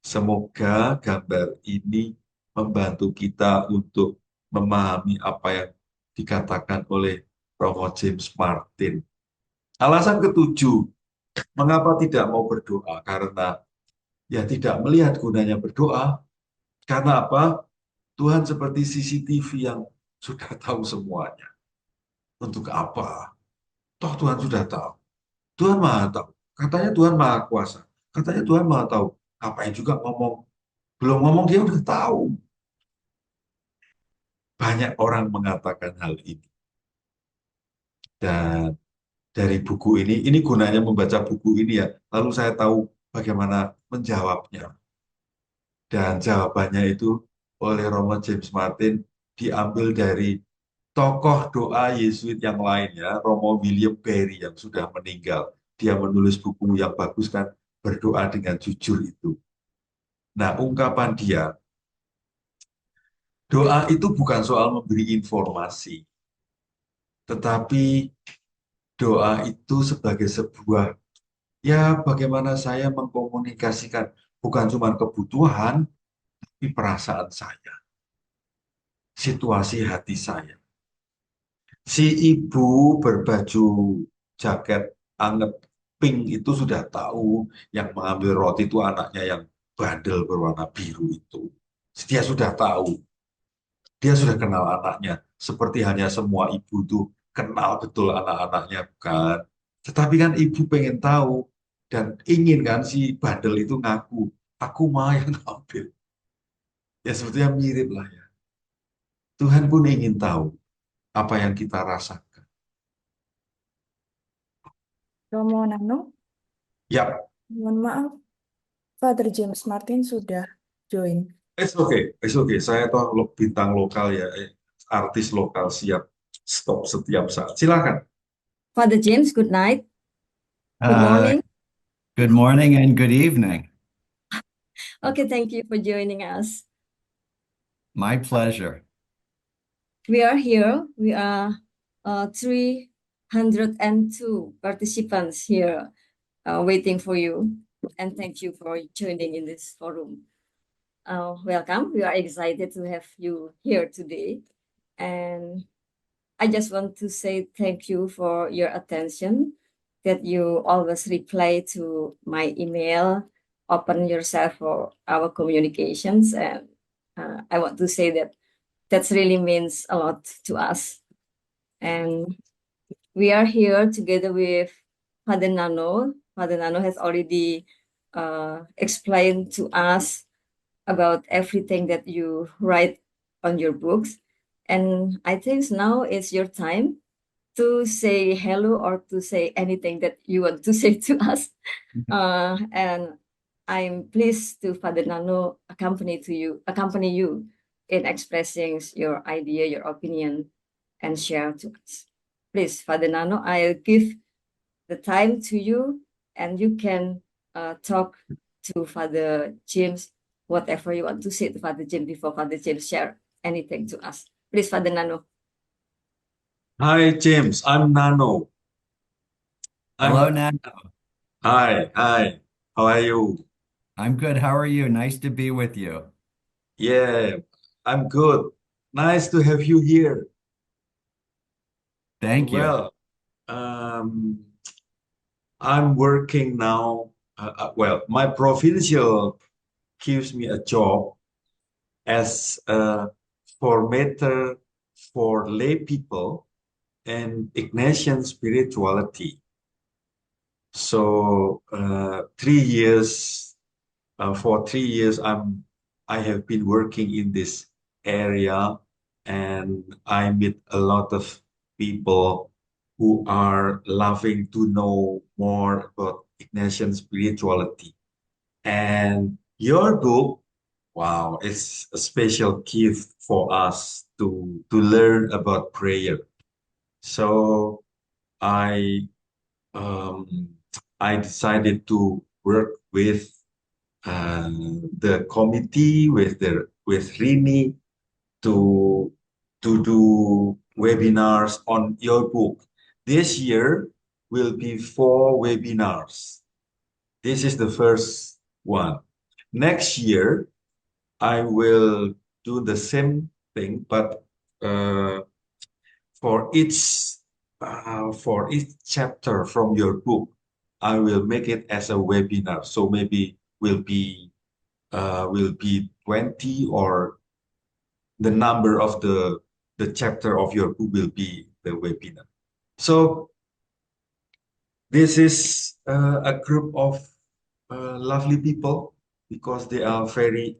semoga gambar ini membantu kita untuk memahami apa yang dikatakan oleh Romo James Martin. Alasan ketujuh, mengapa tidak mau berdoa? Karena ya tidak melihat gunanya berdoa. Karena apa? Tuhan seperti CCTV yang sudah tahu semuanya. Untuk apa? Toh Tuhan sudah tahu. Tuhan Maha tahu. Katanya Tuhan Maha Kuasa. Katanya Tuhan Maha tahu. Ngapain juga ngomong? Belum ngomong dia udah tahu. Banyak orang mengatakan hal ini. Dan dari buku ini gunanya membaca buku ini ya. Lalu saya tahu bagaimana menjawabnya. Dan jawabannya itu oleh Romo James Martin diambil dari tokoh doa Yesuit yang lainnya, Romo William Carey yang sudah meninggal. Dia menulis buku yang bagus kan, berdoa dengan jujur itu. Nah, ungkapan dia, doa itu bukan soal memberi informasi, tetapi doa itu sebagai sebuah, ya bagaimana saya mengkomunikasikan bukan cuma kebutuhan, tapi perasaan saya, situasi hati saya. Si ibu berbaju jaket anget pink itu sudah tahu yang mengambil roti itu anaknya yang bandel berwarna biru itu. Dia sudah tahu. Dia sudah kenal anaknya. Seperti hanya semua ibu itu kenal betul anak-anaknya, bukan? Tetapi kan ibu pengen tahu dan ingin kan si bandel itu ngaku, aku mau yang ambil. Ya sebetulnya mirip lah ya. Tuhan pun ingin tahu apa yang kita rasakan. Romo Nano, Ya, mohon maaf, Father James Martin sudah join. it's okay. Saya toh bintang lokal ya, artis lokal siap stop setiap saat. Silakan. Father James, good night. Good morning. Good morning and good evening. Okay, thank you for joining us. My pleasure. We are here. We are 302 participants here waiting for you. And thank you for joining in this forum. Welcome. We are excited to have you here today. And I just want to say thank you for your attention, that you always reply to my email, open yourself for our communications. And I want to say that really means a lot to us. And we are here together with Father Nano. Father Nano has already explained to us about everything that you write on your books. And I think now is your time to say hello or to say anything that you want to say to us. And I'm pleased to Father Nano accompany you in expressing your idea, your opinion, and share to us. Please, Father Nano, I'll give the time to you, and you can talk to Father James, whatever you want to say to Father James before Father James share anything to us. Please, Father Nano. Hi, James. I'm Nano. Hello, Nano. Hi. How are you? I'm good. How are you? Nice to be with you. Yeah, I'm good. Nice to have you here. Thank you. Well, I'm working now. Well, my provincial gives me a job as a formator for lay people and Ignatian spirituality. So 3 years, for 3 years, I have been working in this area, and I meet a lot of people who are loving to know more about Ignatian spirituality. And your book, wow, it's a special gift for us to learn about prayer. So I decided to work with the committee, with Rini, to do webinars on your book. This year will be 4 webinars. This is the first one. Next year, I will do the same thing, but for each for each chapter from your book, I will make it as a webinar. So maybe will be 20, or the number of the chapter of your book will be the webinar. So this is a group of lovely people because they are very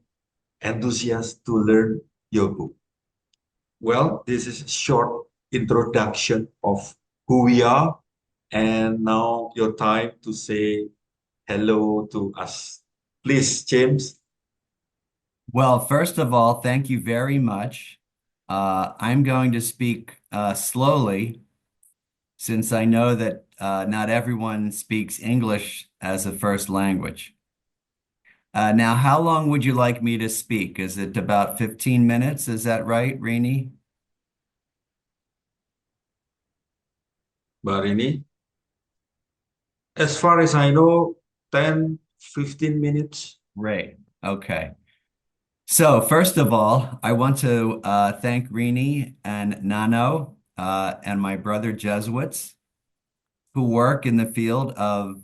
enthusiastic to learn your book. Well, this is a short introduction of who we are, and now your time to say hello to us. Please, James. Well, first of all, thank you very much. I'm going to speak slowly since I know that not everyone speaks English as a first language. Now, how long would you like me to speak? Is it about 15 minutes? Is that right, Rini? Barini. As far as I know, 10, 15 minutes. Great. Okay. So first of all, I want to thank Rini and Nano and my brother Jesuits who work in the field of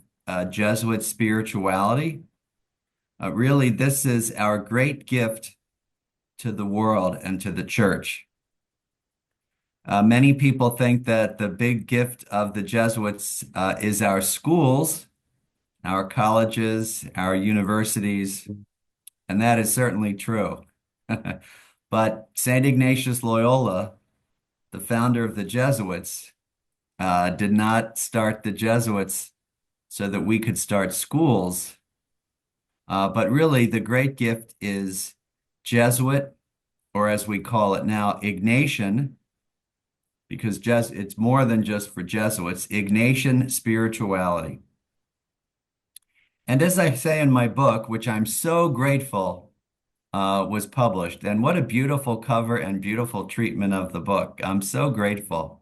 Jesuit spirituality. Really, this is our great gift to the world and to the church. Many people think that the big gift of the Jesuits is our schools, our colleges, our universities, and that is certainly true. But St. Ignatius Loyola, the founder of the Jesuits, did not start the Jesuits so that we could start schools. But really, the great gift is Jesuit, or as we call it now, Ignatian, because it's more than just for Jesuits, Ignatian spirituality. And as I say in my book, which I'm so grateful was published, and what a beautiful cover and beautiful treatment of the book. I'm so grateful.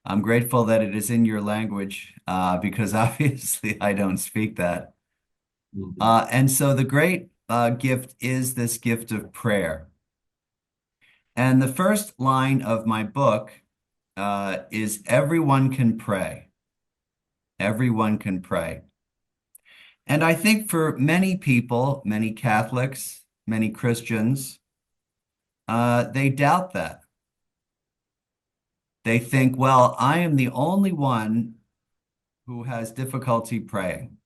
I'm grateful that it is in your language because obviously I don't speak that. And so the great gift is this gift of prayer. And the first line of my book is everyone can pray. Everyone can pray. And I think for many people, many Catholics, many Christians, they doubt that. They think, well, I am the only one who has difficulty praying.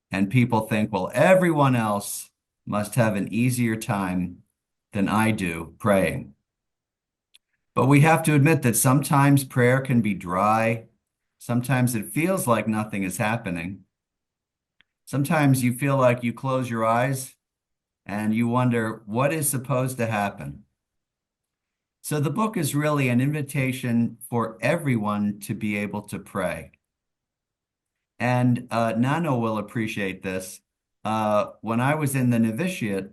And people think, well, everyone else must have an easier time than I do praying. But we have to admit that sometimes prayer can be dry. Sometimes it feels like nothing is happening. Sometimes you feel like you close your eyes and you wonder what is supposed to happen. So the book is really an invitation for everyone to be able to pray. And Nano will appreciate this. When I was in the novitiate,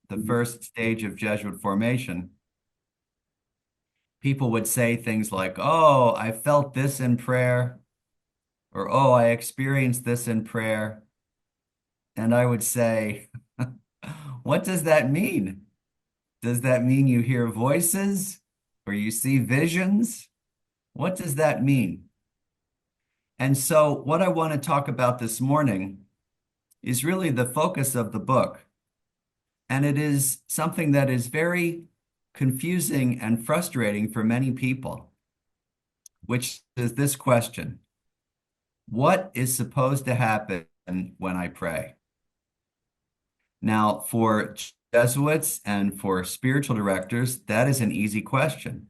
the first stage of Jesuit formation, people would say things like, oh, I felt this in prayer, or oh, I experienced this in prayer. And I would say, what does that mean? Does that mean you hear voices or you see visions? What does that mean? And so what I want to talk about this morning is really the focus of the book. And it is something that is very confusing and frustrating for many people, which is this question: what is supposed to happen when I pray? Now, for Jesuits and for spiritual directors, that is an easy question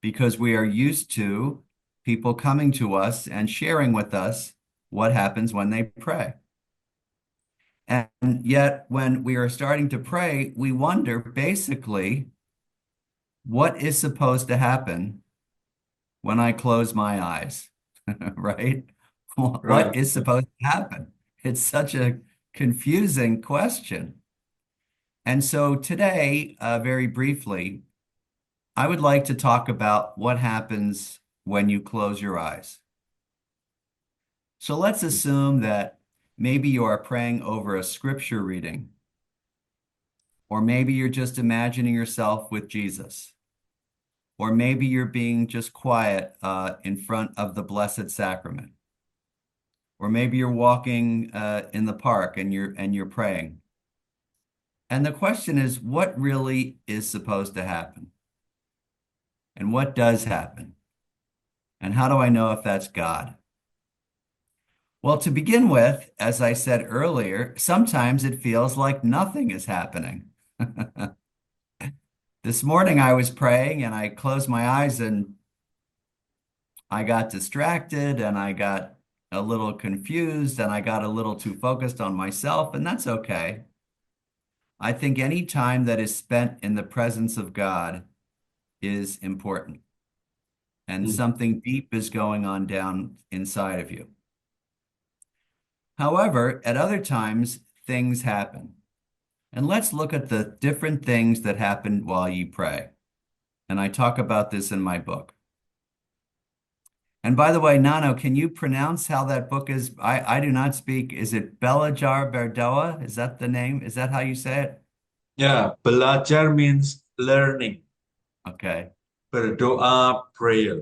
because we are used to people coming to us and sharing with us what happens when they pray. And yet, when we are starting to pray, we wonder basically what is supposed to happen when I close my eyes, right? What is supposed to happen? It's such a confusing question. And so today, very briefly, I would like to talk about what happens when you close your eyes. So let's assume that maybe you are praying over a scripture reading, or maybe you're just imagining yourself with Jesus. Or maybe you're being just quiet in front of the Blessed Sacrament. Or maybe you're walking in the park and you're praying. And the question is, what really is supposed to happen? And what does happen? And how do I know if that's God? Well, to begin with, as I said earlier, sometimes it feels like nothing is happening. This morning I was praying and I closed my eyes and I got distracted and I got a little confused and I got a little too focused on myself, and that's okay. I think any time that is spent in the presence of God is important, and something deep is going on down inside of you. However, at other times, things happen. And let's look at the different things that happen while you pray. And I talk about this in my book. And by the way, Nano, can you pronounce how that book is? I do not speak. Is it Belajar Berdoa? Is that the name? Is that how you say it? Yeah, belajar means learning. Okay. Berdoa, prayer,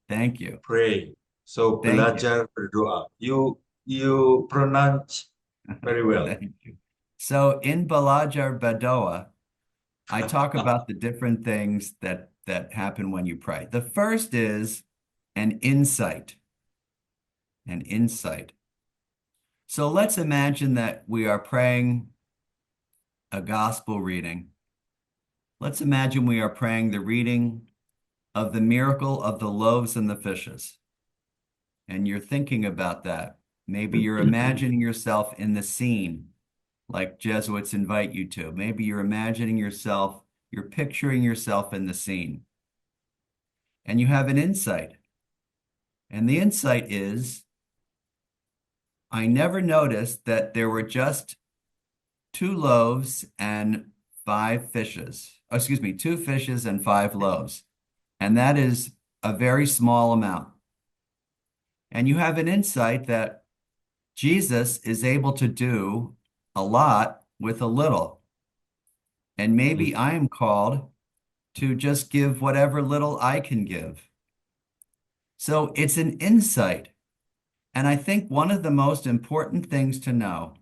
Thank you. pray. So Thank you. belajar berdoa. You pronounce very well. Thank you. So in Belajar Berdoa, I talk about the different things that happen when you pray. The first is an insight. An insight. So let's imagine that we are praying a gospel reading. Let's imagine we are praying the reading of the miracle of the loaves and the fishes. And you're thinking about that. Maybe you're imagining yourself in the scene, like Jesuits invite you to. Maybe you're imagining yourself, you're picturing yourself in the scene. And you have an insight. And the insight is, I never noticed that there were just 2 loaves and 5 fishes. Oh, excuse me, 2 fishes and 5 loaves. And that is a very small amount. And you have an insight that Jesus is able to do a lot with a little. And maybe I am called to just give whatever little I can give. So it's an insight. And I think one of the most important things to know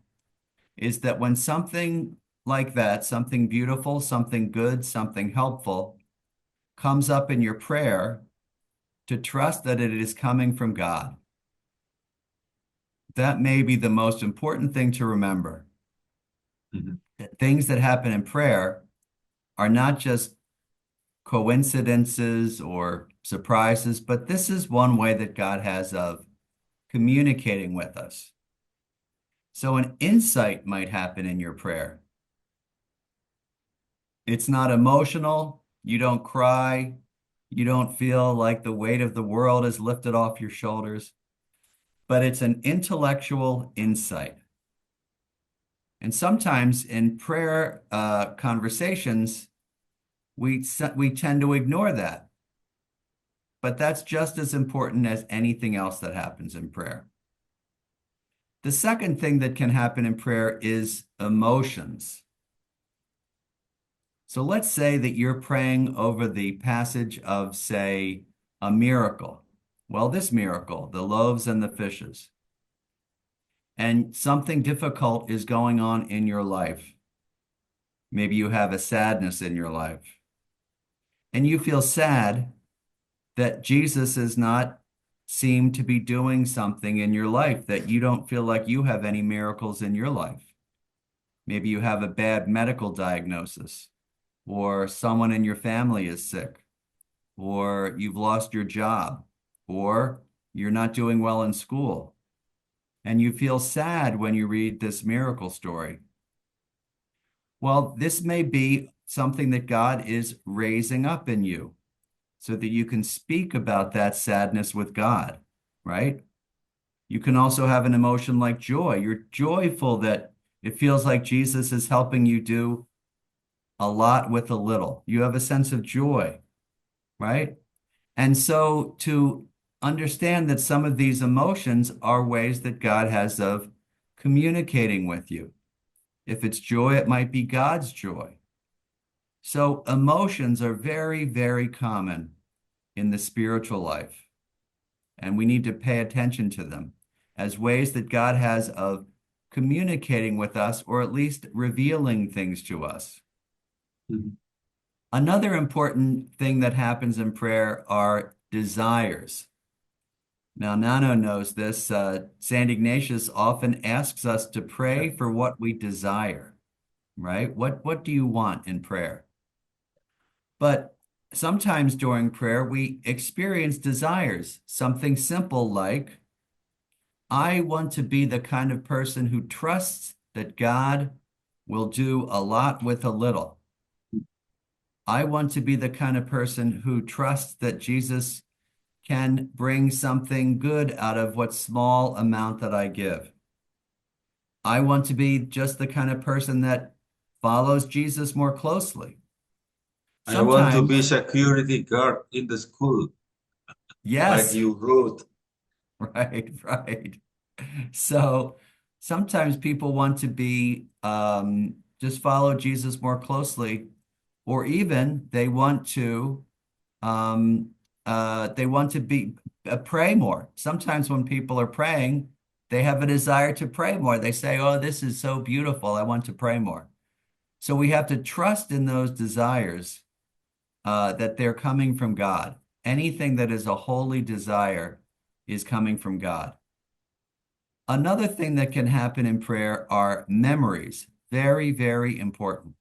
is that when something like that, something beautiful, something good, something helpful, comes up in your prayer, to trust that it is coming from God. That may be the most important thing to remember. That things that happen in prayer are not just coincidences or surprises, but this is one way that God has of communicating with us. So an insight might happen in your prayer. It's not emotional. You don't cry. You don't feel like the weight of the world is lifted off your shoulders, but it's an intellectual insight. And sometimes in prayer conversations, we tend to ignore that. But that's just as important as anything else that happens in prayer. The second thing that can happen in prayer is emotions. So let's say that you're praying over the passage of, say, a miracle. Well, this miracle, the loaves and the fishes. And something difficult is going on in your life. Maybe you have a sadness in your life. And you feel sad that Jesus is not seem to be doing something in your life, that you don't feel like you have any miracles in your life. Maybe you have a bad medical diagnosis, or someone in your family is sick, or you've lost your job, or you're not doing well in school. And you feel sad when you read this miracle story. Well, this may be something that God is raising up in you so that you can speak about that sadness with God, right? You can also have an emotion like joy. You're joyful that it feels like Jesus is helping you do a lot with a little. You have a sense of joy, right? And so to understand that some of these emotions are ways that God has of communicating with you. If it's joy, it might be God's joy. So emotions are very, very common in the spiritual life, and we need to pay attention to them as ways that God has of communicating with us, or at least revealing things to us. Mhm. Another important thing that happens in prayer are desires. Now, Nano knows this. St. Ignatius often asks us to pray for what we desire, right? What do you want in prayer? But sometimes during prayer, we experience desires, something simple like, I want to be the kind of person who trusts that God will do a lot with a little. I want to be the kind of person who trusts that Jesus can bring something good out of what small amount that I give. I want to be just the kind of person that follows Jesus more closely. I want to be Sometimes, security guard in the school, like yes, you wrote. right, right. So sometimes people want to be just follow Jesus more closely, or even they want to be pray more. Sometimes when people are praying, they have a desire to pray more. They say, "Oh, this is so beautiful. I want to pray more." So we have to trust in those desires that they're coming from God. Anything that is a holy desire is coming from God. Another thing that can happen in prayer are memories. Very, very important.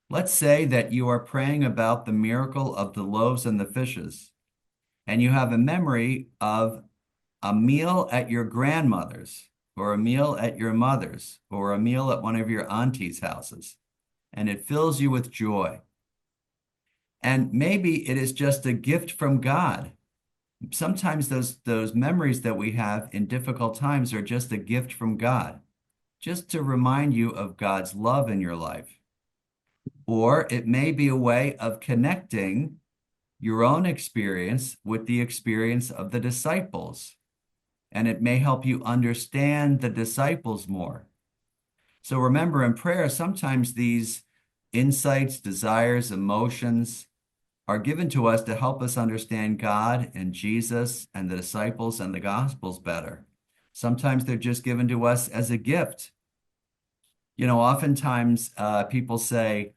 Let's say that you are praying about the miracle of the loaves and the fishes, and you have a memory of a meal at your grandmother's, or a meal at your mother's, or a meal at one of your auntie's houses, and it fills you with joy. And maybe it is just a gift from God. Sometimes those memories that we have in difficult times are just a gift from God, just to remind you of God's love in your life. Or it may be a way of connecting your own experience with the experience of the disciples, and it may help you understand the disciples more. So remember, in prayer, sometimes these insights, desires, emotions are given to us to help us understand God and Jesus and the disciples and the Gospels better. Sometimes they're just given to us as a gift. Oftentimes people say,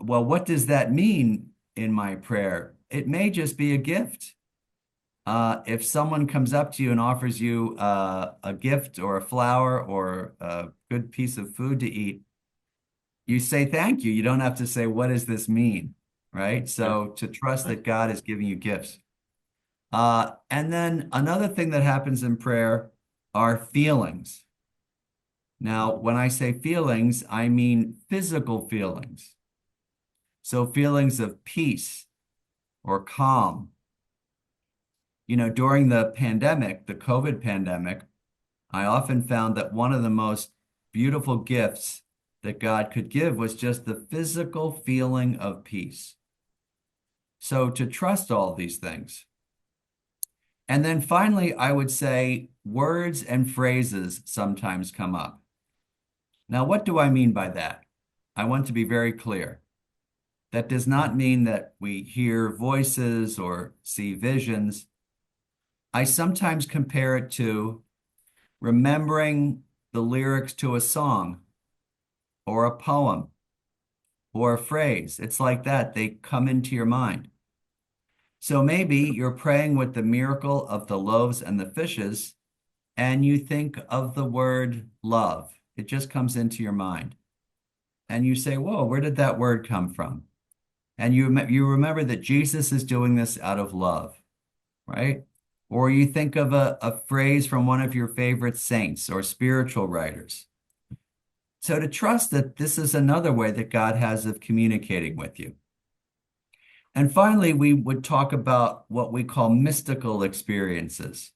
well, what does that mean in my prayer? It may just be a gift. If someone comes up to you and offers you a gift or a flower or a good piece of food to eat, you say thank you. You don't have to say, what does this mean? Right? So to trust that God is giving you gifts. And then another thing that happens in prayer are feelings. Now, when I say feelings, I mean physical feelings. So feelings of peace or calm. During the pandemic, the COVID pandemic, I often found that one of the most beautiful gifts that God could give was just the physical feeling of peace. So to trust all these things. And then finally, I would say words and phrases sometimes come up. Now, what do I mean by that? I want to be very clear. That does not mean that we hear voices or see visions. I sometimes compare it to remembering the lyrics to a song or a poem or a phrase. It's like that. They come into your mind. So maybe you're praying with the miracle of the loaves and the fishes, and you think of the word love. It just comes into your mind. And you say, whoa, where did that word come from? And you remember that Jesus is doing this out of love, right? Or you think of a phrase from one of your favorite saints or spiritual writers. So to trust that this is another way that God has of communicating with you. And finally, we would talk about what we call mystical experiences,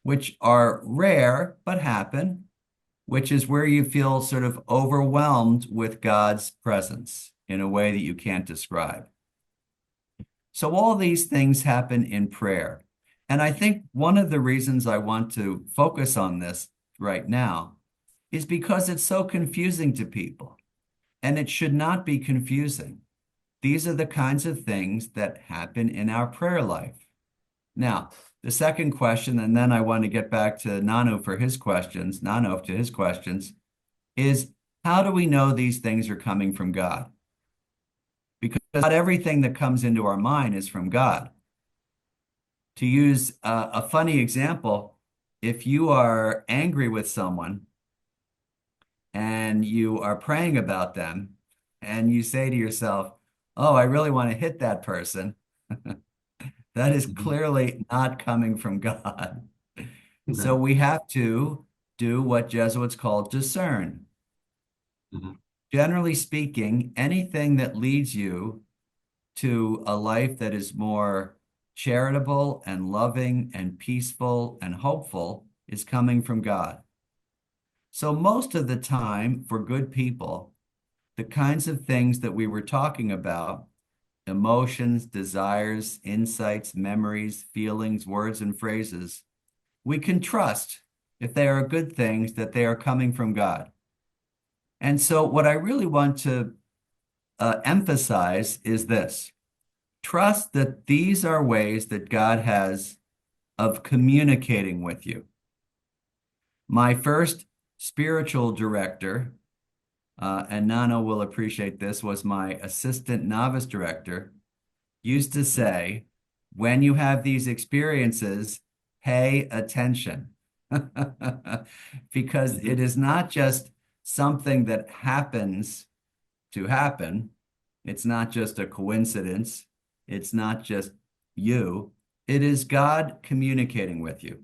which are rare but happen, which is where you feel sort of overwhelmed with God's presence in a way that you can't describe. So all these things happen in prayer. And I think one of the reasons I want to focus on this right now is because it's so confusing to people. and it should not be confusing. These are the kinds of things that happen in our prayer life. Now, the second question, and then I want to get back to Nano for his questions, Nano to his questions, is how do we know these things are coming from God? Because not everything that comes into our mind is from God. To use a funny example, if you are angry with someone and you are praying about them and you say to yourself, oh, I really want to hit that person, that is clearly not coming from God. So we have to do what Jesuits call discern. Generally speaking, anything that leads you to a life that is more charitable and loving and peaceful and hopeful is coming from God. So most of the time, for good people, the kinds of things that we were talking about, emotions, desires, insights, memories, feelings, words, and phrases, we can trust if they are good things that they are coming from God. And so what I really want to emphasize is this. Trust that these are ways that God has of communicating with you. My first spiritual director, and Nano will appreciate this, was my assistant novice director, used to say, when you have these experiences, pay attention. Because it is not just something that happens to happen. It's not just a coincidence. It's not just you. It is God communicating with you.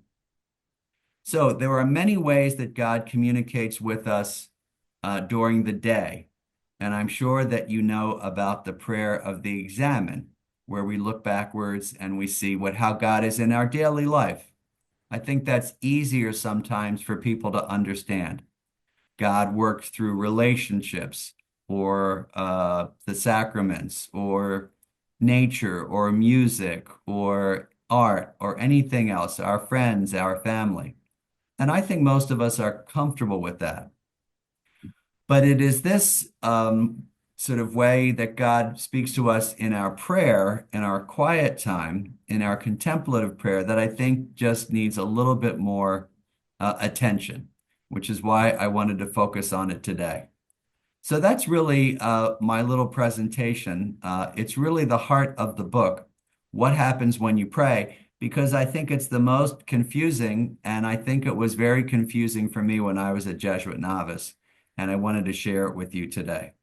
So there are many ways that God communicates with us during the day. And I'm sure that you know about the prayer of the examen, where we look backwards and we see how God is in our daily life. I think that's easier sometimes for people to understand. God works through relationships or the sacraments or nature or music or art or anything else, our friends, our family. And I think most of us are comfortable with that. But it is this sort of way that God speaks to us in our prayer, in our quiet time, in our contemplative prayer, that I think just needs a little bit more attention, which is why I wanted to focus on it today. So that's really my little presentation. It's really the heart of the book, What Happens When You Pray, because I think it's the most confusing, and I think it was very confusing for me when I was a Jesuit novice, and I wanted to share it with you today.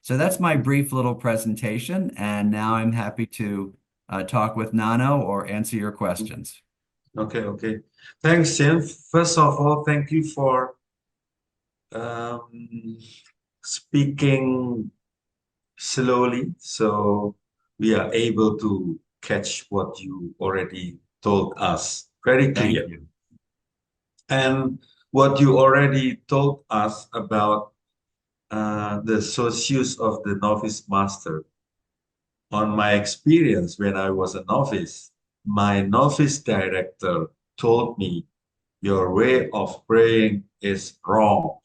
So that's my brief little presentation, and now I'm happy to talk with Nano or answer your questions. Okay. Thanks, Jim. First of all, thank you for speaking slowly, so we are able to catch what you already told us. Very clear. Thank you. And what you already told us about the socius of the novice master. On my experience when I was a novice, my novice director told me, your way of praying is wrong.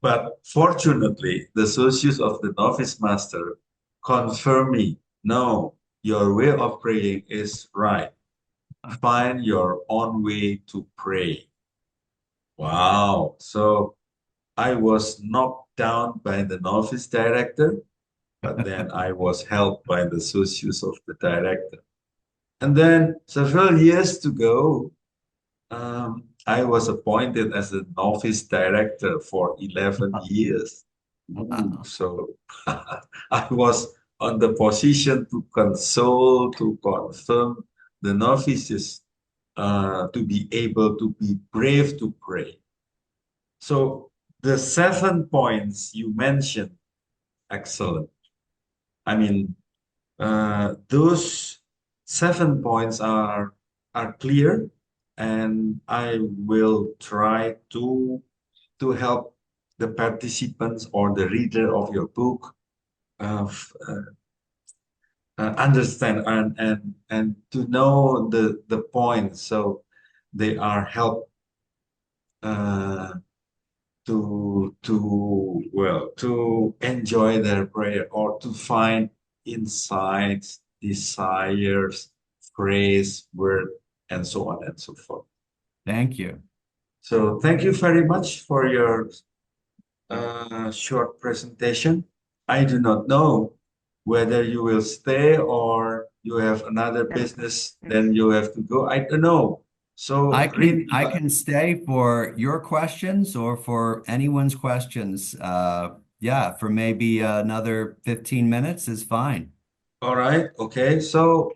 But fortunately, the socius of the novice master confirmed me, no, your way of praying is right. Find your own way to pray. Wow. So I was knocked down by the novice director, but then I was helped by the socius of the director. And then several years to go, I was appointed as a novice director for 11 years. Wow. So I was on the position to console, to confirm the novices, to be able to be brave to pray. So the 7 points you mentioned, excellent. I mean, those 7 points are clear, and I will try to help the participants or the reader of your book understand and to know the points, so they are helped to enjoy their prayer or to find insights, desires, phrase, word, and so on and so forth. Thank you. So thank you very much for your short presentation. I do not know whether you will stay or you have another business, then you have to go. I don't know. So I really, can stay for your questions or for anyone's questions. Yeah, for maybe another 15 minutes is fine. all right, okay. So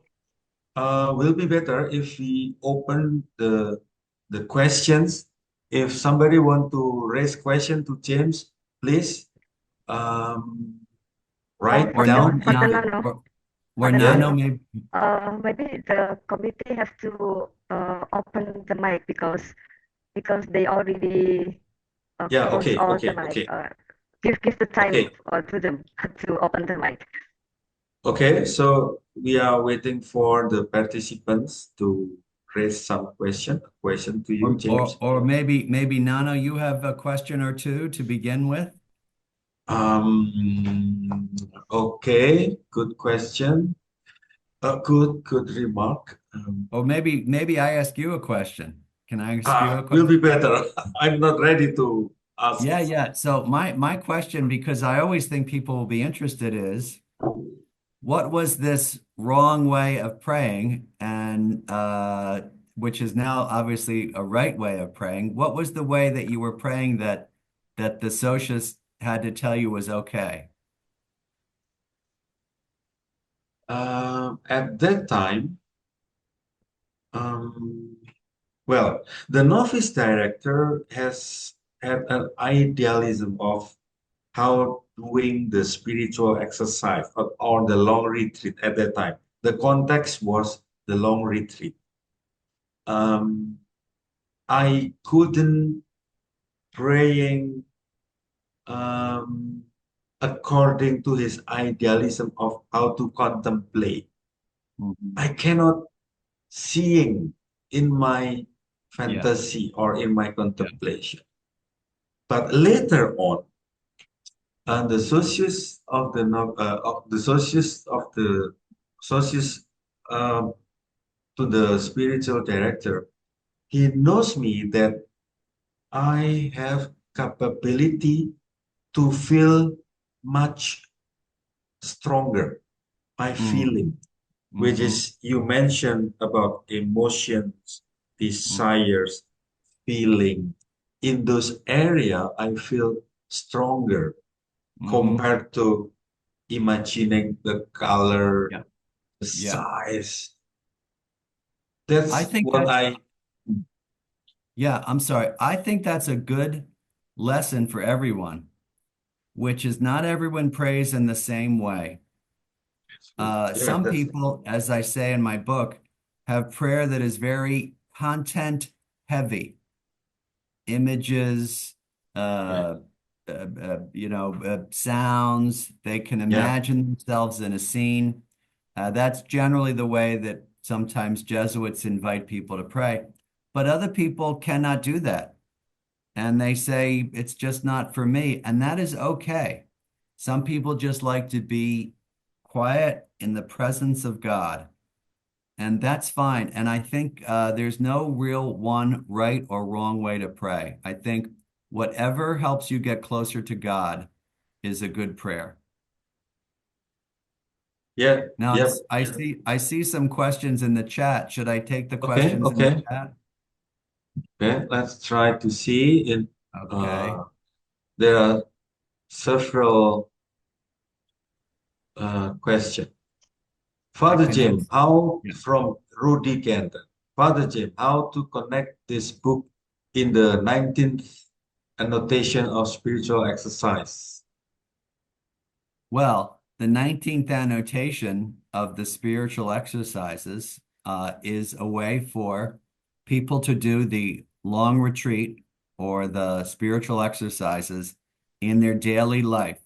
will be better if we open the questions. If somebody want to raise question to James, please write Or down For the in the Nano, or the Nano, Nano. maybe. Maybe the committee have to open the mic because they already yeah. close Okay, all the okay, mic. okay, Give the time okay, to them to open the mic. okay. So we are waiting for the participants to raise some question to you, James. Or maybe Nano, you have a question or two to begin with. Okay, good question. A good remark. Or maybe I ask you a question. Can I ask you a Will question? be better. I'm not ready to ask. Yeah. So my question, because I always think people will be interested, is what was this wrong way of praying, and which is now obviously a right way of praying? What was the way that you were praying that the socialists had to tell you was okay? At that time, well, the novice director has had an idealism of how doing the spiritual exercise or the long retreat at that time. The context was the long retreat. I couldn't praying according to his idealism of how to contemplate. I cannot seeing in my fantasy or in my contemplation. But later on, the socius of the socius to the spiritual director, he knows me that I have capability to feel much stronger. My feeling, which is you mentioned about emotions, desires, feeling. In those area, I feel stronger compared to imagining the color, the size. That's I think what that's Yeah, I'm sorry. I think that's a good lesson for everyone, which is not everyone prays in the same way. Some that's people, as I say in my book, have prayer that is very content heavy, images, sounds. They can imagine themselves in a scene. That's generally the way that sometimes Jesuits invite people to pray. But other people cannot do that. And they say, it's just not for me. And that is okay. Some people just like to be quiet in the presence of God. And that's fine. And I think there's no real one right or wrong way to pray. I think whatever helps you get closer to God is a good prayer. Yeah. Now, Yeah. I see some questions in the chat. Should I take the questions in the chat? Okay, let's try to see in Okay. there are several questions. Father Jim, how from Rudy Kenton. Father Jim, how to connect this book in the 19th annotation of spiritual exercise? Well, the 19th annotation of the spiritual exercises is a way for people to do the long retreat or the spiritual exercises in their daily life.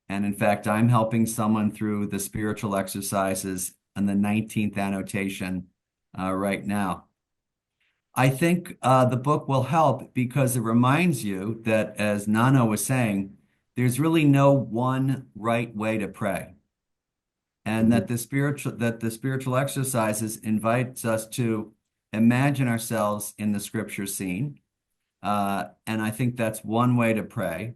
And in fact, I'm helping someone through the spiritual exercises and the 19th annotation right now. I think the book will help because it reminds you that, as Nano was saying, there's really no one right way to pray. And that the spiritual exercises invites us to imagine ourselves in the scripture scene. And I think that's one way to pray.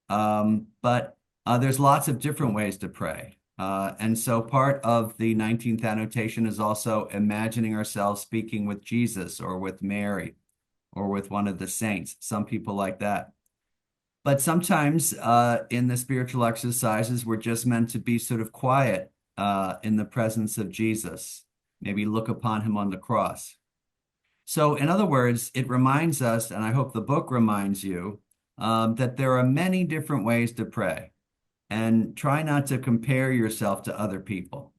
But there's lots of different ways to pray. And so part of the 19th annotation is also imagining ourselves speaking with Jesus or with Mary or with one of the saints. Some people like that. But sometimes in the spiritual exercises, we're just meant to be sort of quiet in the presence of Jesus, maybe look upon him on the cross. So in other words, it reminds us, and I hope the book reminds you, that there are many different ways to pray, and try not to compare yourself to other people.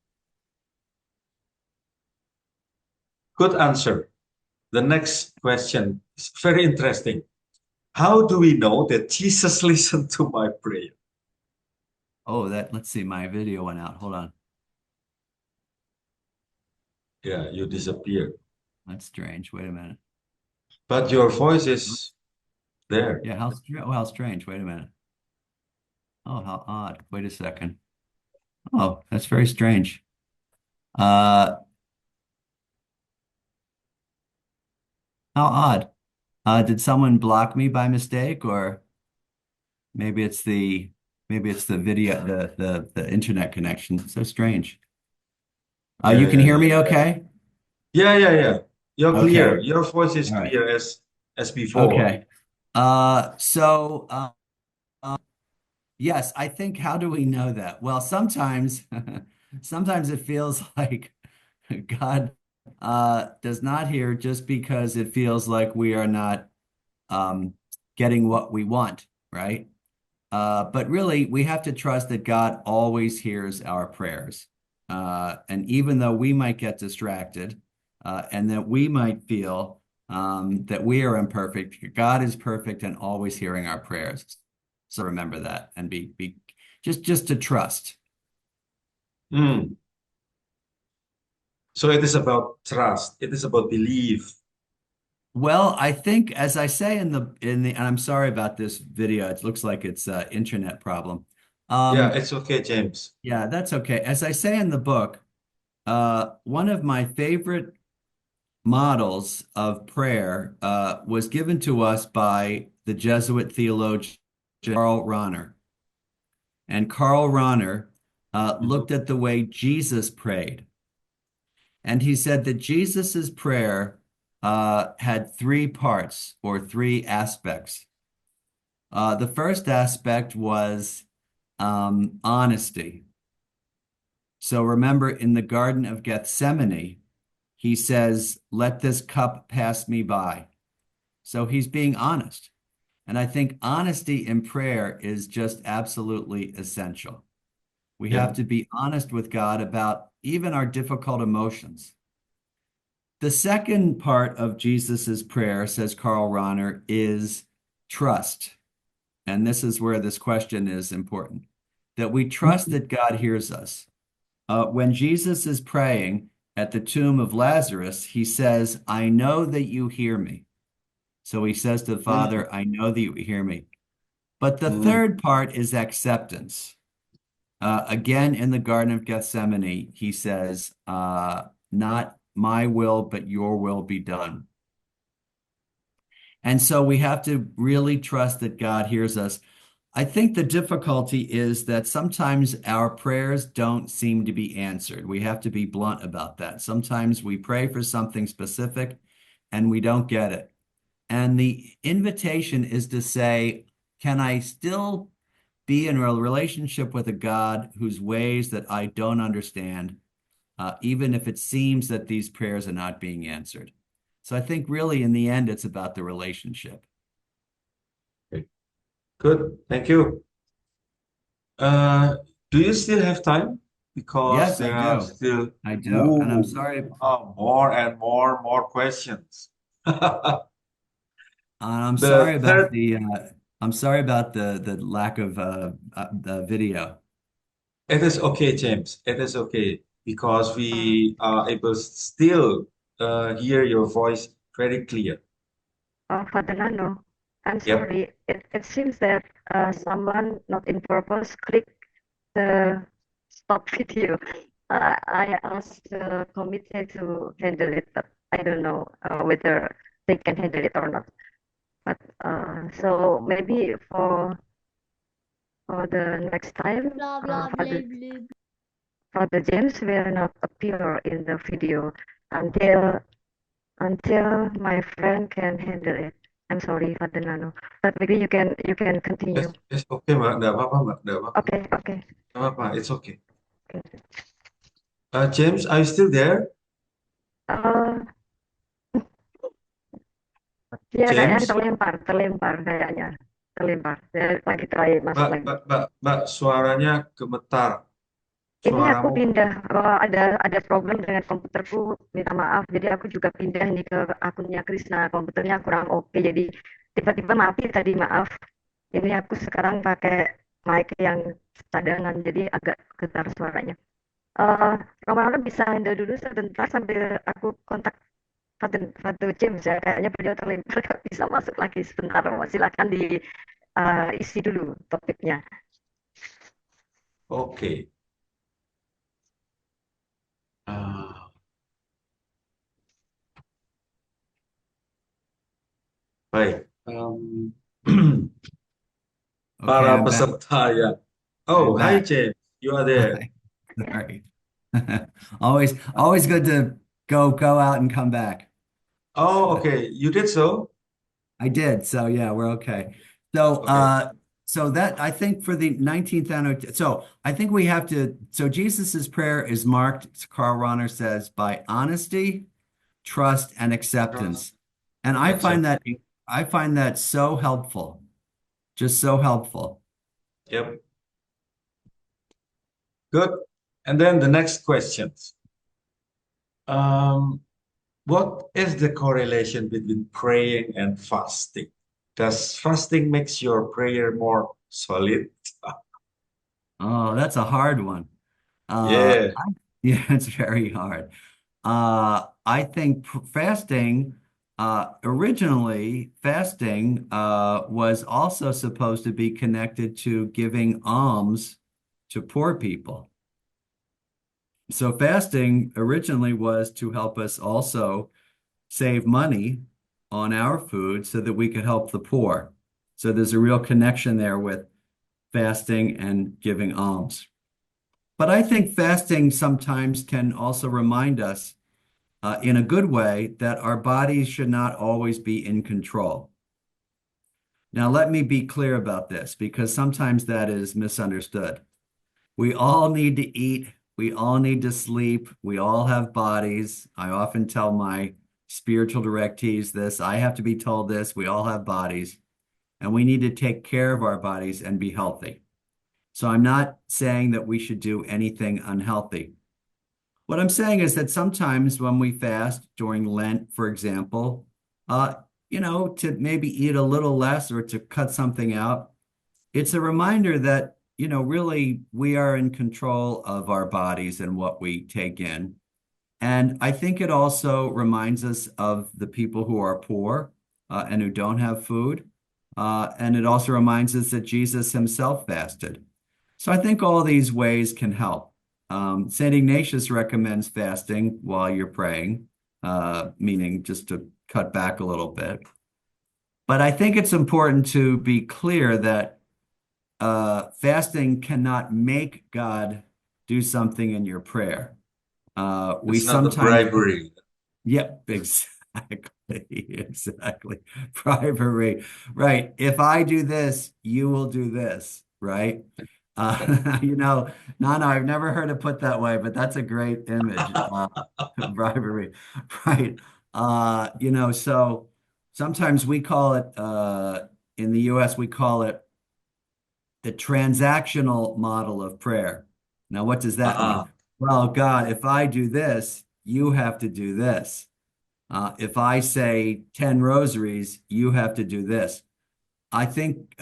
Good answer. The next question is very interesting. How do we know that Jesus listened to my prayer? Oh, let's see, my video went out. Hold on. Yeah, you disappeared. That's strange. Wait a minute. But your voice is there. Yeah, how strange. Wait a minute. Oh, how odd. Wait a second. Oh, that's very strange. How odd. Did someone block me by mistake, or maybe it's the video, the internet connection. So strange. You can hear me okay? Yeah. You're clear. Okay. Your voice is All right. clear as before. Okay. Yes, I think, how do we know that? Well, sometimes it feels like God does not hear just because it feels like we are not getting what we want, right? But really, we have to trust that God always hears our prayers. And even though we might get distracted, and that we might feel that we are imperfect, God is perfect and always hearing our prayers. So remember that and be just to trust. So it is about trust. It is about belief. Well, I think, as I say in the and I'm sorry about this video. It looks like it's an internet problem. Yeah, it's okay, James. Yeah, that's okay. As I say in the book, one of my favorite models of prayer was given to us by the Jesuit theologian Karl Rahner. And Karl Rahner looked at the way Jesus prayed. And he said that Jesus's prayer had three parts or three aspects. The first aspect was honesty. So remember, in the Garden of Gethsemane, he says, "Let this cup pass me by." So he's being honest. And I think honesty in prayer is just absolutely essential. We have to be honest with God about even our difficult emotions. The second part of Jesus's prayer, says Karl Rahner, is trust. And this is where this question is important, that we trust that God hears us. When Jesus is praying at the tomb of Lazarus, he says, "I know that you hear me." So he says to the Father, "I know that you hear me." But the third part is acceptance. Again, in the Garden of Gethsemane, he says, "Not my will, but your will be done." And so we have to really trust that God hears us. I think the difficulty is that sometimes our prayers don't seem to be answered. We have to be blunt about that. Sometimes we pray for something specific and we don't get it. And the invitation is to say, can I still be in a relationship with a God whose ways that I don't understand, even if it seems that these prayers are not being answered? So I think really in the end, it's about the relationship. Good, thank you. Do you still have time? Because Yes, there I are do. still I do. And I'm sorry. more and more questions. I'm The sorry about third- the lack of the video. It is okay, James. It is okay because we are able still hear your voice very clear. Father Nano, I'm Yep. sorry. It seems that someone not in purpose clicked the stop video. I asked the committee to handle it, but I don't know whether they can handle it or not. But so maybe for the next time, Father James will not appear in the video until my friend can handle it. I'm sorry, Father Nano, but maybe you can continue. Yes, okay, Mbak. Nggak apa-apa, Mbak. Nggak apa-apa. Okay. Nggak apa-apa. It's okay. Okay. James, are you still there? Ya kayaknya James? terlempar kayaknya. Saya lagi try masuk Mbak, lagi. Mbak, suaranya gemetar. Ini aku Suaramu. pindah, ada problem dengan komputerku, minta maaf. Jadi aku juga pindah nih ke akunnya Krisna, komputernya kurang oke. Jadi tiba-tiba mati tadi, maaf. Ini aku sekarang pakai mic yang cadangan, jadi agak getar suaranya. Romanto bisa handle dulu sebentar sambil aku kontak Father James ya. Kayaknya beliau terlempar, gak bisa masuk lagi sebentar. Silakan diisi dulu topiknya. Oke. Ah, baik. Okay, Para I'm back. peserta ya. Oh, I'm hi back. James. You are there. Sorry. Always good to go out and come back. Oh, okay. You did so? I did. So yeah, we're okay. So Okay. so that I think for the 19th annotation, so I think we have to, so Jesus's prayer is marked, Karl Rahner says, by honesty, trust, and acceptance. And I find that so helpful. Just so helpful. Yep. Good. And then the next question. What is the correlation between praying and fasting? Does fasting makes your prayer more solid? Oh, that's a hard one. Yeah. Yeah, it's very hard. I think fasting, originally, fasting was also supposed to be connected to giving alms to poor people. So fasting originally was to help us also save money on our food so that we could help the poor. So there's a real connection there with fasting and giving alms. But I think fasting sometimes can also remind us, in a good way, that our bodies should not always be in control. Now, let me be clear about this because sometimes that is misunderstood. We all need to eat. We all need to sleep. We all have bodies. I often tell my spiritual directees this. I have to be told this. We all have bodies, and we need to take care of our bodies and be healthy. So I'm not saying that we should do anything unhealthy. What I'm saying is that sometimes when we fast during Lent, for example, to maybe eat a little less or to cut something out, it's a reminder that, really we are in control of our bodies and what we take in. And I think it also reminds us of the people who are poor and who don't have food. And it also reminds us that Jesus himself fasted. So I think all these ways can help. St. Ignatius recommends fasting while you're praying, meaning just to cut back a little bit. But I think it's important to be clear that fasting cannot make God do something in your prayer. We It's not the sometimes, bribery. yep, exactly. Bribery, right? If I do this, you will do this, right? Nano, I've never heard it put that way, but that's a great image. Bribery, right? So sometimes we call it, in the US, we call it the transactional model of prayer. Now, what does that mean? Well, God, if I do this, you have to do this. If I say 10 rosaries, you have to do this. I think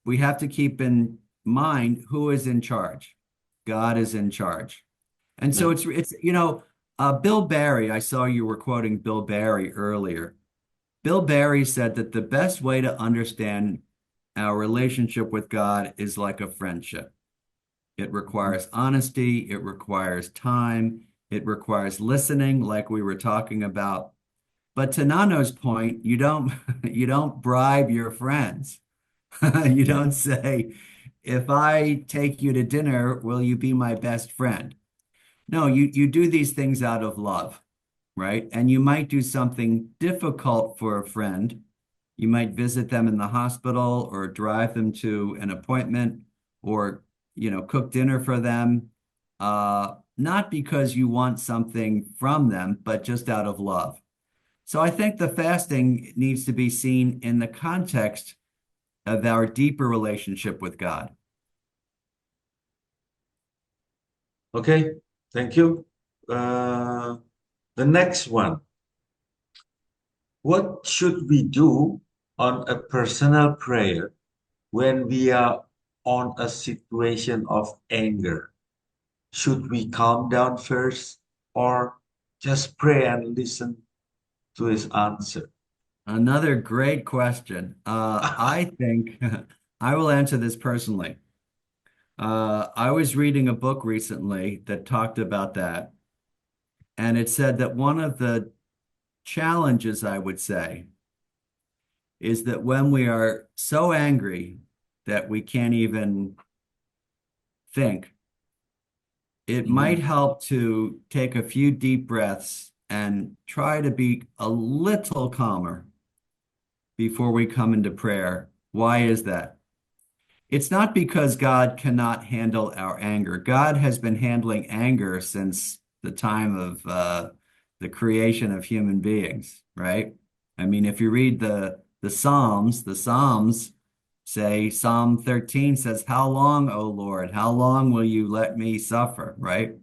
we have to keep in mind who is in charge. God is in charge. And so it's Bill Barry, I saw you were quoting Bill Barry earlier. Bill Barry said that the best way to understand our relationship with God is like a friendship. It requires honesty, it requires time, it requires listening, like we were talking about. But to Nano's point, you don't you don't bribe your friends. You don't say, if I take you to dinner, will you be my best friend? No, you do these things out of love, right? And you might do something difficult for a friend. You might visit them in the hospital or drive them to an appointment or, cook dinner for them. Not because you want something from them, but just out of love. So I think the fasting needs to be seen in the context of our deeper relationship with God. Okay, thank you. The next one. What should we do on a personal prayer when we are on a situation of anger? Should we calm down first or just pray and listen to his answer? Another great question. I think I will answer this personally. I was reading a book recently that talked about that, and it said that one of the challenges, I would say, is that when we are so angry that we can't even think, it might help to take a few deep breaths and try to be a little calmer before we come into prayer. Why is that? It's not because God cannot handle our anger. God has been handling anger since the time of the creation of human beings, right? I mean, if you read the Psalms say, Psalm 13 says, "How long, O Lord? How long will you let me suffer?" Right?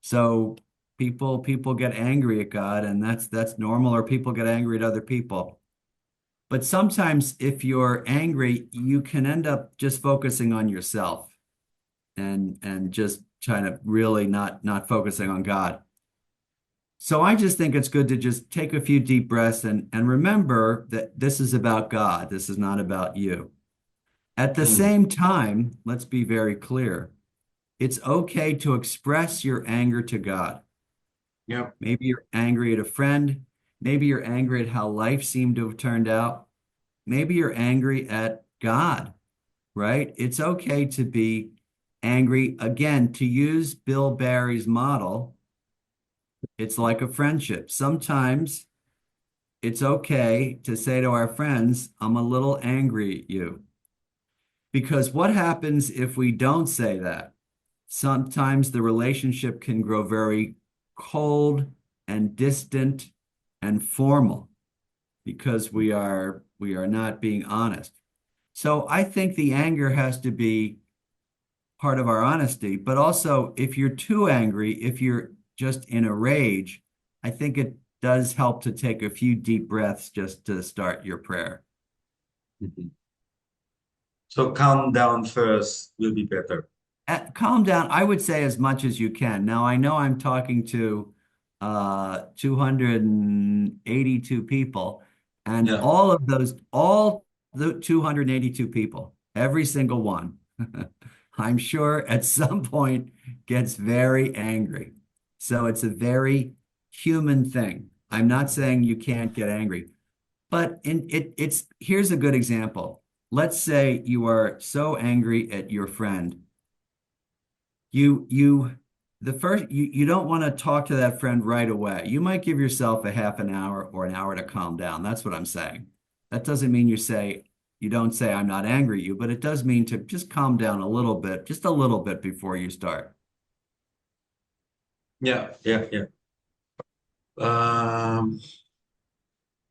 So people get angry at God, and that's normal, or people get angry at other people. But sometimes if you're angry, you can end up just focusing on yourself and just trying to really not focusing on God. So I just think it's good to just take a few deep breaths and remember that this is about God. This is not about you. At the same time, let's be very clear. It's okay to express your anger to God. Yeah. Maybe you're angry at a friend. Maybe you're angry at how life seemed to have turned out. Maybe you're angry at God, right? It's okay to be angry. Again, to use Bill Barry's model, it's like a friendship. Sometimes it's okay to say to our friends, "I'm a little angry at you." Because what happens if we don't say that? Sometimes the relationship can grow very cold and distant and formal because we are not being honest. So I think the anger has to be part of our honesty, but also if you're too angry, if you're just in a rage, I think it does help to take a few deep breaths just to start your prayer. So calm down first will be better. Calm down, I would say, as much as you can. Now, I know I'm talking to 282 people, and Yeah. all the 282 people, every single one, I'm sure at some point gets very angry. So it's a very human thing. I'm not saying you can't get angry, but here's a good example. Let's say you are so angry at your friend. You don't want to talk to that friend right away. You might give yourself a half an hour or an hour to calm down. That's what I'm saying. That doesn't mean you don't say I'm not angry at you, but it does mean to just calm down a little bit, just a little bit before you start. Yeah.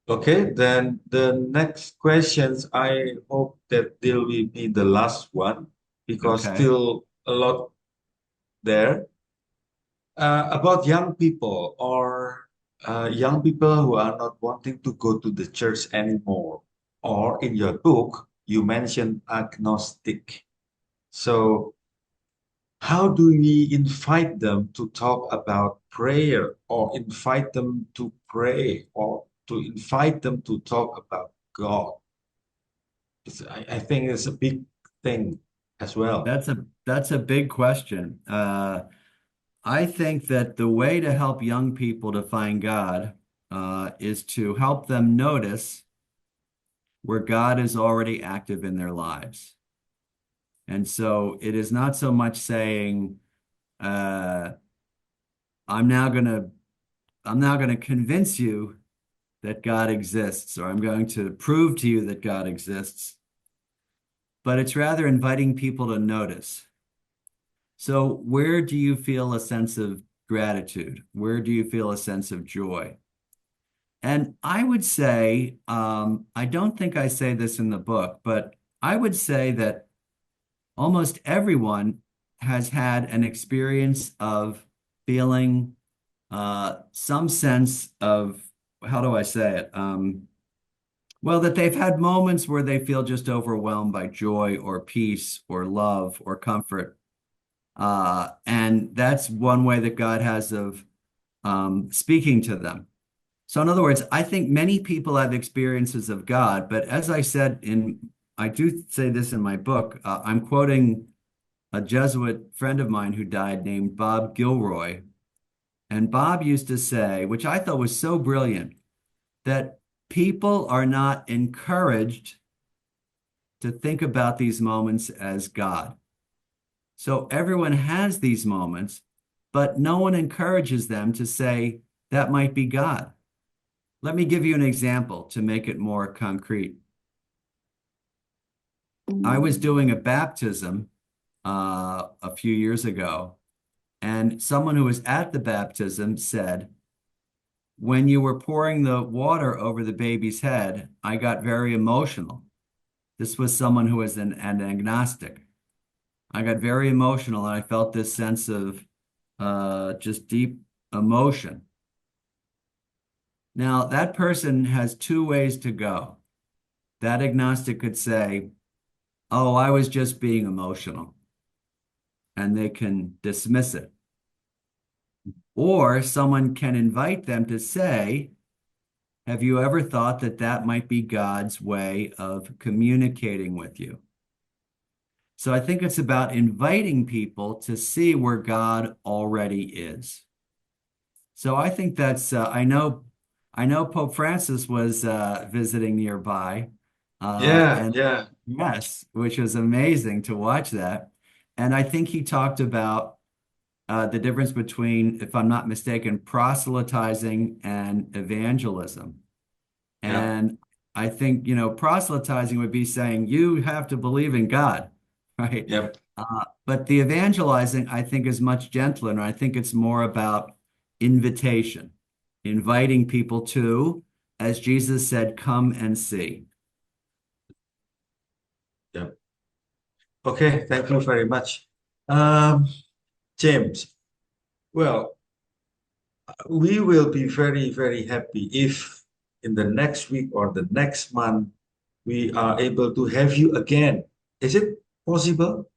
Okay, then the next questions, I hope that they will be the last one because Okay. still a lot there. About young people or young people who are not wanting to go to the church anymore. Or in your book, you mentioned agnostic. So how do we invite them to talk about prayer or invite them to pray or to invite them to talk about God? I think it's a big thing as well. That's a big question. I think that the way to help young people to find God is to help them notice where God is already active in their lives. And so it is not so much saying, I'm now gonna convince you that God exists, or I'm going to prove to you that God exists, but it's rather inviting people to notice. So where do you feel a sense of gratitude? Where do you feel a sense of joy? And I would say, I don't think I say this in the book, but I would say that almost everyone has had an experience of feeling some sense of, how do I say it? Well, that they've had moments where they feel just overwhelmed by joy or peace or love or comfort. And that's one way that God has of speaking to them. So in other words, I think many people have experiences of God, but as I said I do say this in my book, I'm quoting a Jesuit friend of mine who died named Bob Gilroy. And Bob used to say, which I thought was so brilliant, that people are not encouraged to think about these moments as God. So everyone has these moments, but no one encourages them to say, that might be God. Let me give you an example to make it more concrete. I was doing a baptism a few years ago, and someone who was at the baptism said, when you were pouring the water over the baby's head, I got very emotional. This was someone who was an agnostic. I got very emotional and I felt this sense of just deep emotion. Now, that person has two ways to go. That agnostic could say, oh, I was just being emotional, and they can dismiss it. Or someone can invite them to say, have you ever thought that that might be God's way of communicating with you? So I think it's about inviting people to see where God already is. So I think that's, I know Pope Francis was visiting nearby. And Yeah. yes, which was amazing to watch that. And I think he talked about the difference between, if I'm not mistaken, proselytizing and evangelism. Yeah. And I think, proselytizing would be saying you have to believe in God, right? Yep. But the evangelizing, I think, is much gentler. And I think it's more about invitation, inviting people to, as Jesus said, come and see. Yep. Okay, thank you very much. James, well, we will be very, very happy if in the next week or the next month we are able to have you again. Is it possible?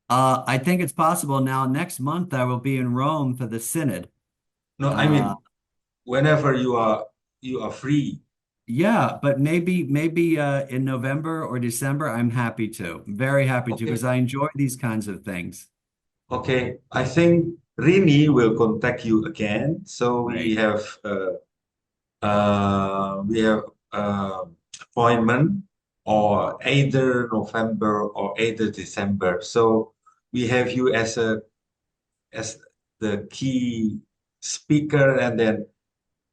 I think it's possible. Now, next month I will be in Rome for the synod. No, I mean, whenever you are free. Yeah, but maybe in November or December, I'm happy to. Very happy to, Okay. because I enjoy these kinds of things. Okay, I think Rini will contact you again. So we Right. have appointment or either November or either December. So we have you as the key speaker, and then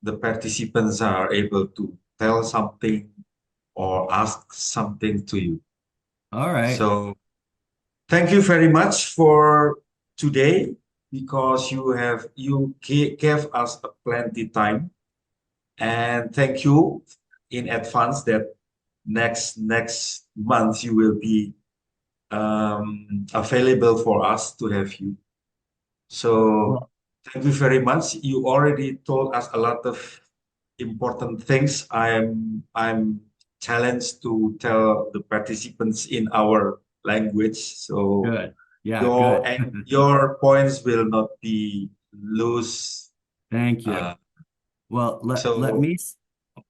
the participants are able to tell something or ask something to you. All right. So thank you very much for today, because you gave us a plenty time, and thank you in advance that next month you will be available for us to have you. So thank you very much. You already told us a lot of important things. I'm challenged to tell the participants in our language. So Good. Yeah, good. Your points will not be loose. Thank you. Uh, Well, let so me,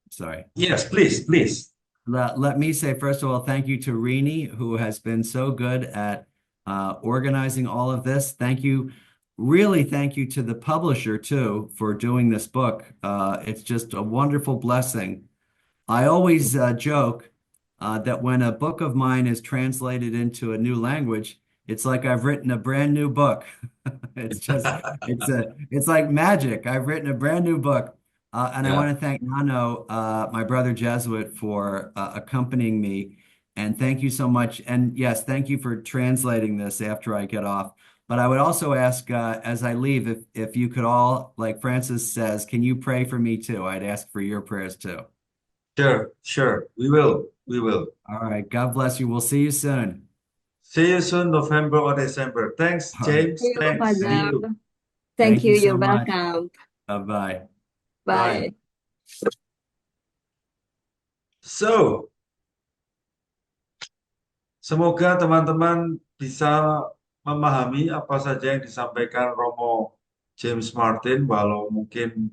sorry. yes, please. Let me say, first of all, thank you to Rini, who has been so good at organizing all of this. Thank you. Really, thank you to the publisher, too, for doing this book. It's just a wonderful blessing. I always joke that when a book of mine is translated into a new language, it's like I've written a brand new book. It's like magic. I've written a brand new book. And I Yeah. want to thank Nano, my brother Jesuit, for accompanying me. And thank you so much. And yes, thank you for translating this after I get off. But I would also ask, as I leave, if you could all, like Francis says, can you pray for me too? I'd ask for your prayers too. Sure. We will. All right. God bless you. We'll see you soon. See you soon, November or December. Thanks, All right. James. Thank you, Thanks. See Father. you. Thank Thank you. you so You're much. welcome. Bye-bye. Bye. So, semoga teman-teman bisa memahami apa saja yang disampaikan Romo James Martin, walau mungkin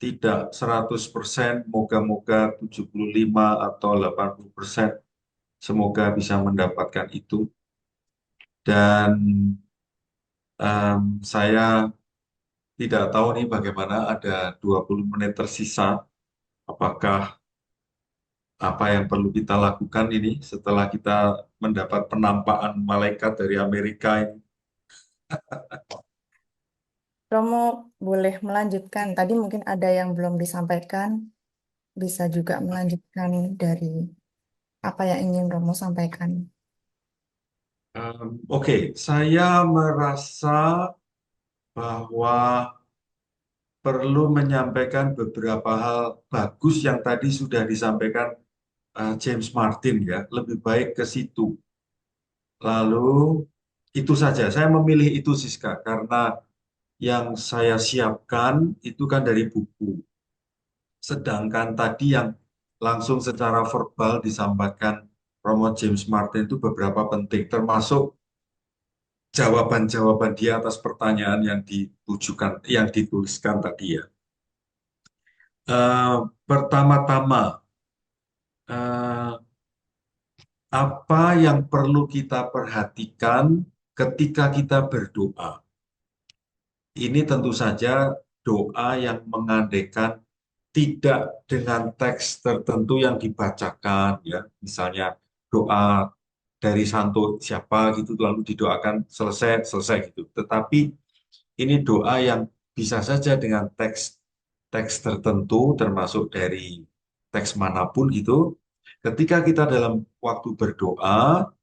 tidak 100%, moga-moga 75 atau 80%, semoga bisa mendapatkan itu. Dan saya tidak tahu nih bagaimana, ada 20 menit tersisa, apakah apa yang perlu kita lakukan ini setelah kita mendapat penampakan malaikat dari Amerika ini. Romo boleh melanjutkan. Tadi mungkin ada yang belum disampaikan. Bisa juga melanjutkan dari apa yang ingin Romo sampaikan. Oke, saya merasa bahwa perlu menyampaikan beberapa hal bagus yang tadi sudah disampaikan James Martin ya, lebih baik ke situ. Lalu itu saja, saya memilih itu Siska, karena yang saya siapkan itu kan dari buku. Sedangkan tadi yang langsung secara verbal disampaikan Romo James Martin itu beberapa penting, termasuk jawaban-jawaban dia atas pertanyaan yang ditujukan, yang dituliskan tadi ya. Pertama-tama, apa yang perlu kita perhatikan ketika kita berdoa? Ini tentu saja doa yang mengandaikan tidak dengan teks tertentu yang dibacakan, ya, misalnya doa dari santo siapa gitu lalu didoakan selesai gitu. Tetapi ini doa yang bisa saja dengan teks tertentu, termasuk dari teks manapun gitu. Ketika kita dalam waktu berdoa,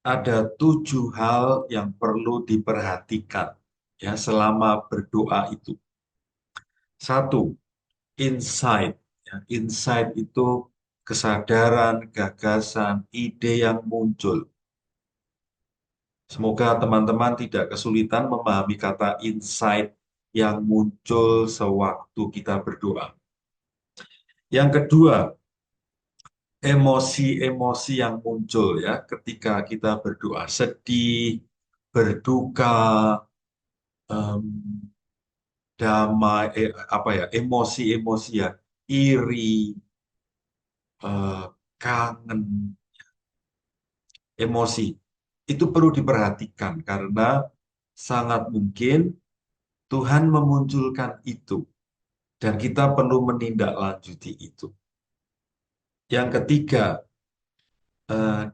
ada 7 hal yang perlu diperhatikan ya selama berdoa itu. 1, insight. Ya, insight itu kesadaran, gagasan, ide yang muncul. Semoga teman-teman tidak kesulitan memahami kata insight yang muncul sewaktu kita berdoa. Yang kedua, emosi-emosi yang muncul ya ketika kita berdoa, sedih, berduka, damai, emosi-emosi ya, iri, kangen, emosi. Itu perlu diperhatikan karena sangat mungkin Tuhan memunculkan itu dan kita perlu menindaklanjuti itu. Yang ketiga,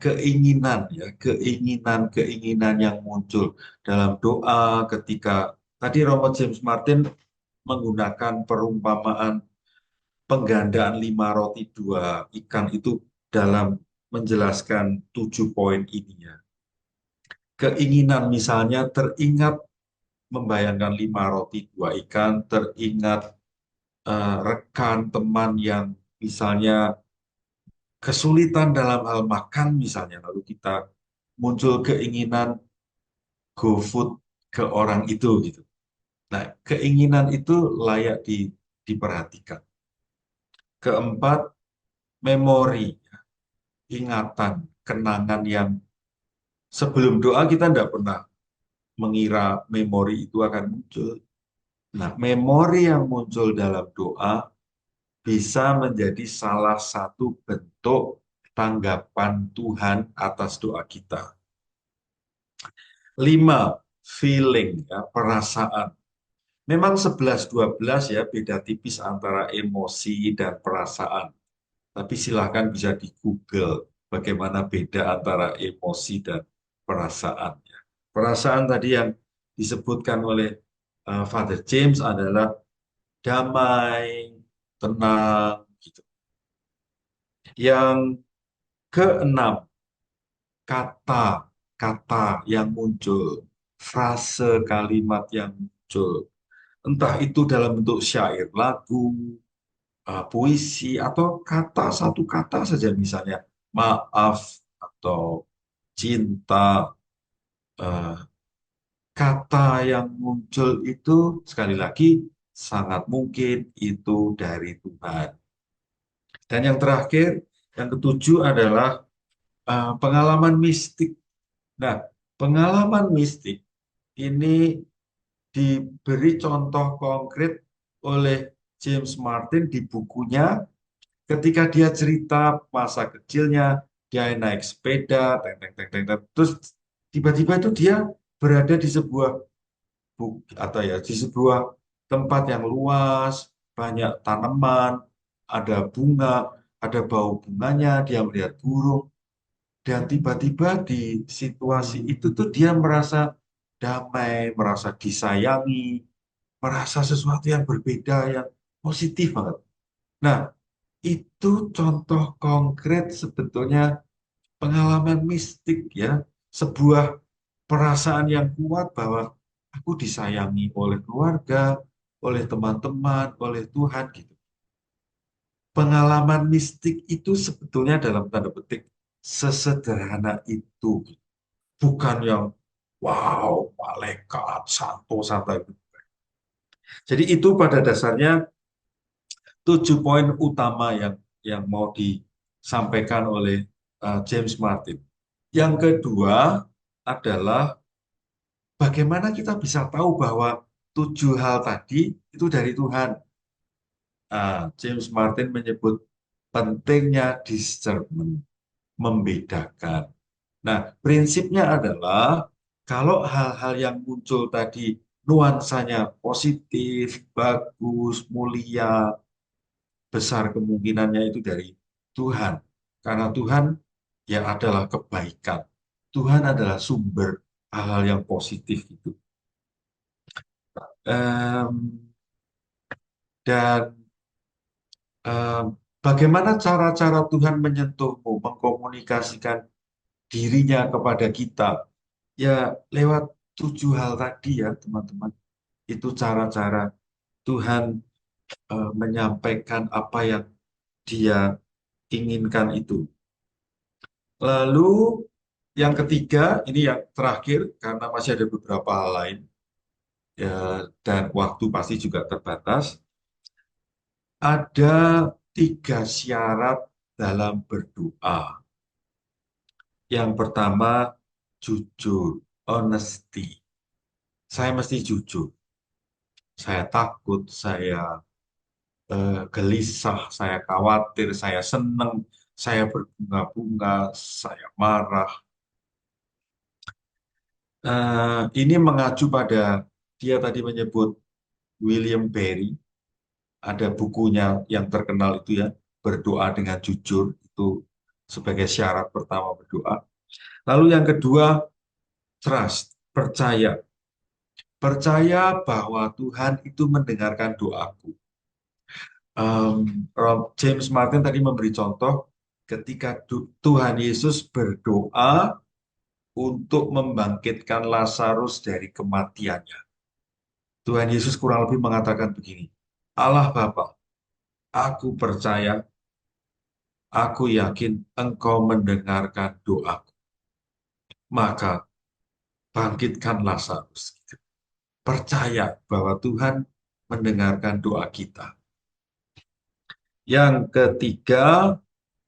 keinginan ya, keinginan yang muncul dalam doa ketika tadi Romo James Martin menggunakan perumpamaan penggandaan 5 roti 2 ikan itu dalam menjelaskan 7 poin ininya. Keinginan misalnya teringat membayangkan 5 roti 2 ikan, teringat rekan teman yang misalnya kesulitan dalam hal makan misalnya, lalu kita muncul keinginan go food ke orang itu gitu. Nah, keinginan itu layak diperhatikan. Keempat, memori, ingatan, kenangan yang Sebelum doa kita tidak pernah mengira memori itu akan muncul. Nah, memori yang muncul dalam doa bisa menjadi salah satu bentuk tanggapan Tuhan atas doa kita. 5, feeling, ya, perasaan. Memang 11-12 ya, beda tipis antara emosi dan perasaan. Tapi silahkan bisa di Google bagaimana beda antara emosi dan perasaan. Perasaan tadi yang disebutkan oleh Father James adalah damai, tenang, gitu. Yang keenam, kata-kata yang muncul, frase kalimat yang muncul. Entah itu dalam bentuk syair, lagu, puisi, atau satu kata saja misalnya, maaf, atau cinta. Kata yang muncul itu, sekali lagi, sangat mungkin itu dari Tuhan. Dan yang terakhir, yang ketujuh adalah pengalaman mistik. Nah, pengalaman mistik ini diberi contoh konkret oleh James Martin di bukunya ketika dia cerita masa kecilnya, dia naik sepeda, terus tiba-tiba itu dia berada di sebuah di sebuah tempat yang luas, banyak tanaman, ada bunga, ada bau bunganya, dia melihat burung, dan tiba-tiba di situasi itu tuh dia merasa damai, merasa disayangi, merasa sesuatu yang berbeda, yang positif banget. Nah, itu contoh konkret sebetulnya pengalaman mistik ya, sebuah perasaan yang kuat bahwa aku disayangi oleh keluarga, oleh teman-teman, oleh Tuhan gitu. Pengalaman mistik itu sebetulnya dalam tanda petik sesederhana itu. Bukan yang wow, malaikat, santo, santai. Jadi itu pada dasarnya 7 poin utama yang mau disampaikan oleh James Martin. Yang kedua adalah bagaimana kita bisa tahu bahwa 7 hal tadi itu dari Tuhan. James Martin menyebut pentingnya discernment, membedakan. Nah, prinsipnya adalah kalau hal-hal yang muncul tadi nuansanya positif, bagus, mulia, besar kemungkinannya itu dari Tuhan. Karena Tuhan ya adalah kebaikan. Tuhan adalah sumber hal-hal yang positif itu. Dan bagaimana cara-cara Tuhan menyentuhmu, mengkomunikasikan dirinya kepada kita? Ya lewat 7 hal tadi ya teman-teman. Itu cara-cara Tuhan menyampaikan apa yang Dia inginkan itu. Lalu yang ketiga, ini yang terakhir karena masih ada beberapa hal lain ya, dan waktu pasti juga terbatas. Ada 3 syarat dalam berdoa. Yang pertama, jujur, honesty. Saya mesti jujur. Saya takut, saya gelisah, saya khawatir, saya senang, saya berbunga-bunga, saya marah. Ini mengacu pada dia tadi menyebut William Barry, ada bukunya yang terkenal itu ya, berdoa dengan jujur, itu sebagai syarat pertama berdoa. Lalu yang kedua, trust, percaya. Percaya bahwa Tuhan itu mendengarkan doaku. James Martin tadi memberi contoh ketika Tuhan Yesus berdoa untuk membangkitkan Lazarus dari kematiannya. Tuhan Yesus kurang lebih mengatakan begini, Allah Bapa, aku percaya, aku yakin Engkau mendengarkan doaku. Maka bangkitkan Lazarus. Percaya bahwa Tuhan mendengarkan doa kita. Yang ketiga,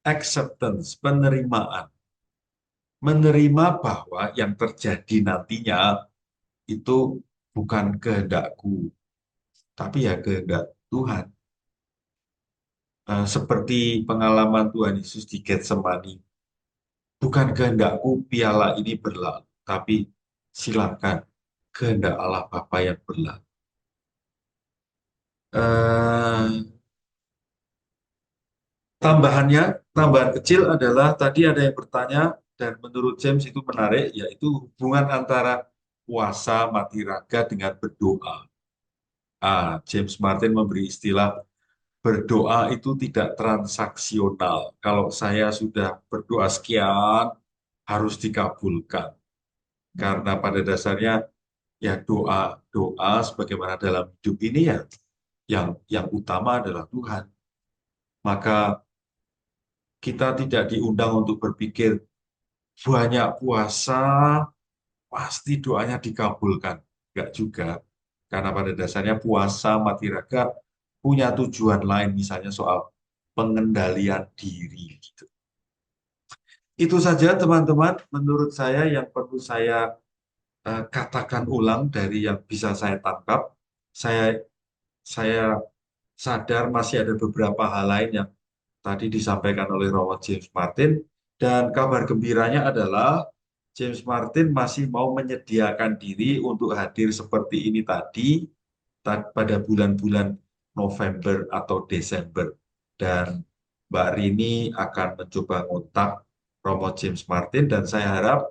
acceptance, penerimaan. menerima bahwa yang terjadi nantinya itu bukan kehendakku, tapi ya kehendak Tuhan. Seperti pengalaman Tuhan Yesus di Getsemani. Bukan kehendakku piala ini berlalu, tapi silakan kehendak Allah Bapa yang berlalu. Tambahan kecil adalah tadi ada yang bertanya dan menurut James itu menarik, yaitu hubungan antara puasa mati raga dengan berdoa. James Martin memberi istilah berdoa itu tidak transaksional. Kalau saya sudah berdoa sekian, harus dikabulkan. Karena pada dasarnya ya doa sebagaimana dalam hidup ini ya yang utama adalah Tuhan. Maka kita tidak diundang untuk berpikir banyak puasa pasti doanya dikabulkan. Enggak juga. Karena pada dasarnya puasa mati raga punya tujuan lain, misalnya soal pengendalian diri. Gitu. Itu saja teman-teman, menurut saya yang perlu saya katakan ulang dari yang bisa saya tangkap. Saya sadar masih ada beberapa hal lain yang tadi disampaikan oleh Romo James Martin, dan kabar gembiranya adalah James Martin masih mau menyediakan diri untuk hadir seperti ini tadi pada bulan-bulan November atau Desember. Dan Mbak Rini akan mencoba ngontak Romo James Martin, dan saya harap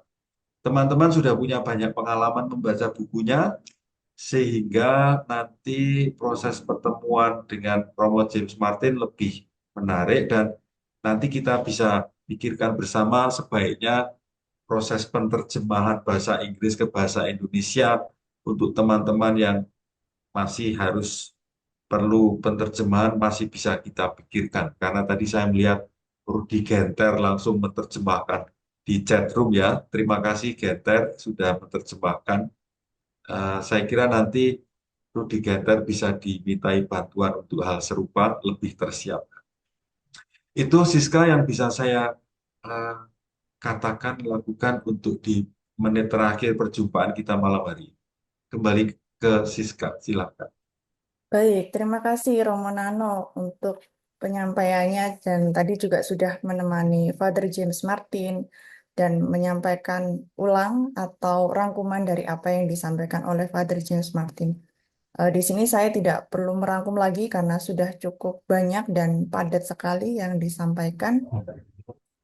teman-teman sudah punya banyak pengalaman membaca bukunya, sehingga nanti proses pertemuan dengan Romo James Martin lebih menarik, dan nanti kita bisa pikirkan bersama sebaiknya proses penerjemahan bahasa Inggris ke bahasa Indonesia untuk teman-teman yang masih harus perlu penerjemahan masih bisa kita pikirkan. Karena tadi saya melihat Rudi Genter langsung menerjemahkan di chat room ya. Terima kasih Genter sudah menerjemahkan. Saya kira nanti Rudi Genter bisa dimintai bantuan untuk hal serupa lebih tersiapkan. Itu Siska yang bisa saya katakan, lakukan untuk di menit terakhir perjumpaan kita malam hari. Kembali ke Siska, silakan. Baik, terima kasih Romo Nano untuk penyampaiannya, dan tadi juga sudah menemani Father James Martin dan menyampaikan ulang atau rangkuman dari apa yang disampaikan oleh Father James Martin. Di sini saya tidak perlu merangkum lagi karena sudah cukup banyak dan padat sekali yang disampaikan.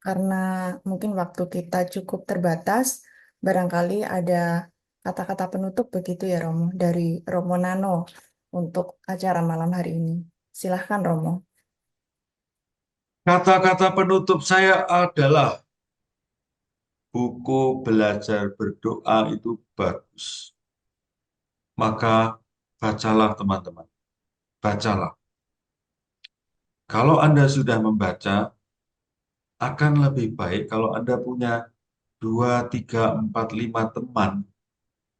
Karena mungkin waktu kita cukup terbatas, barangkali ada kata-kata penutup begitu ya Romo, dari Romo Nano untuk acara malam hari ini. Silahkan Romo. Kata-kata penutup saya adalah buku Belajar Berdoa itu bagus. Maka bacalah teman-teman. Bacalah. Kalau Anda sudah membaca, akan lebih baik kalau Anda punya 2, 3, 4, 5 teman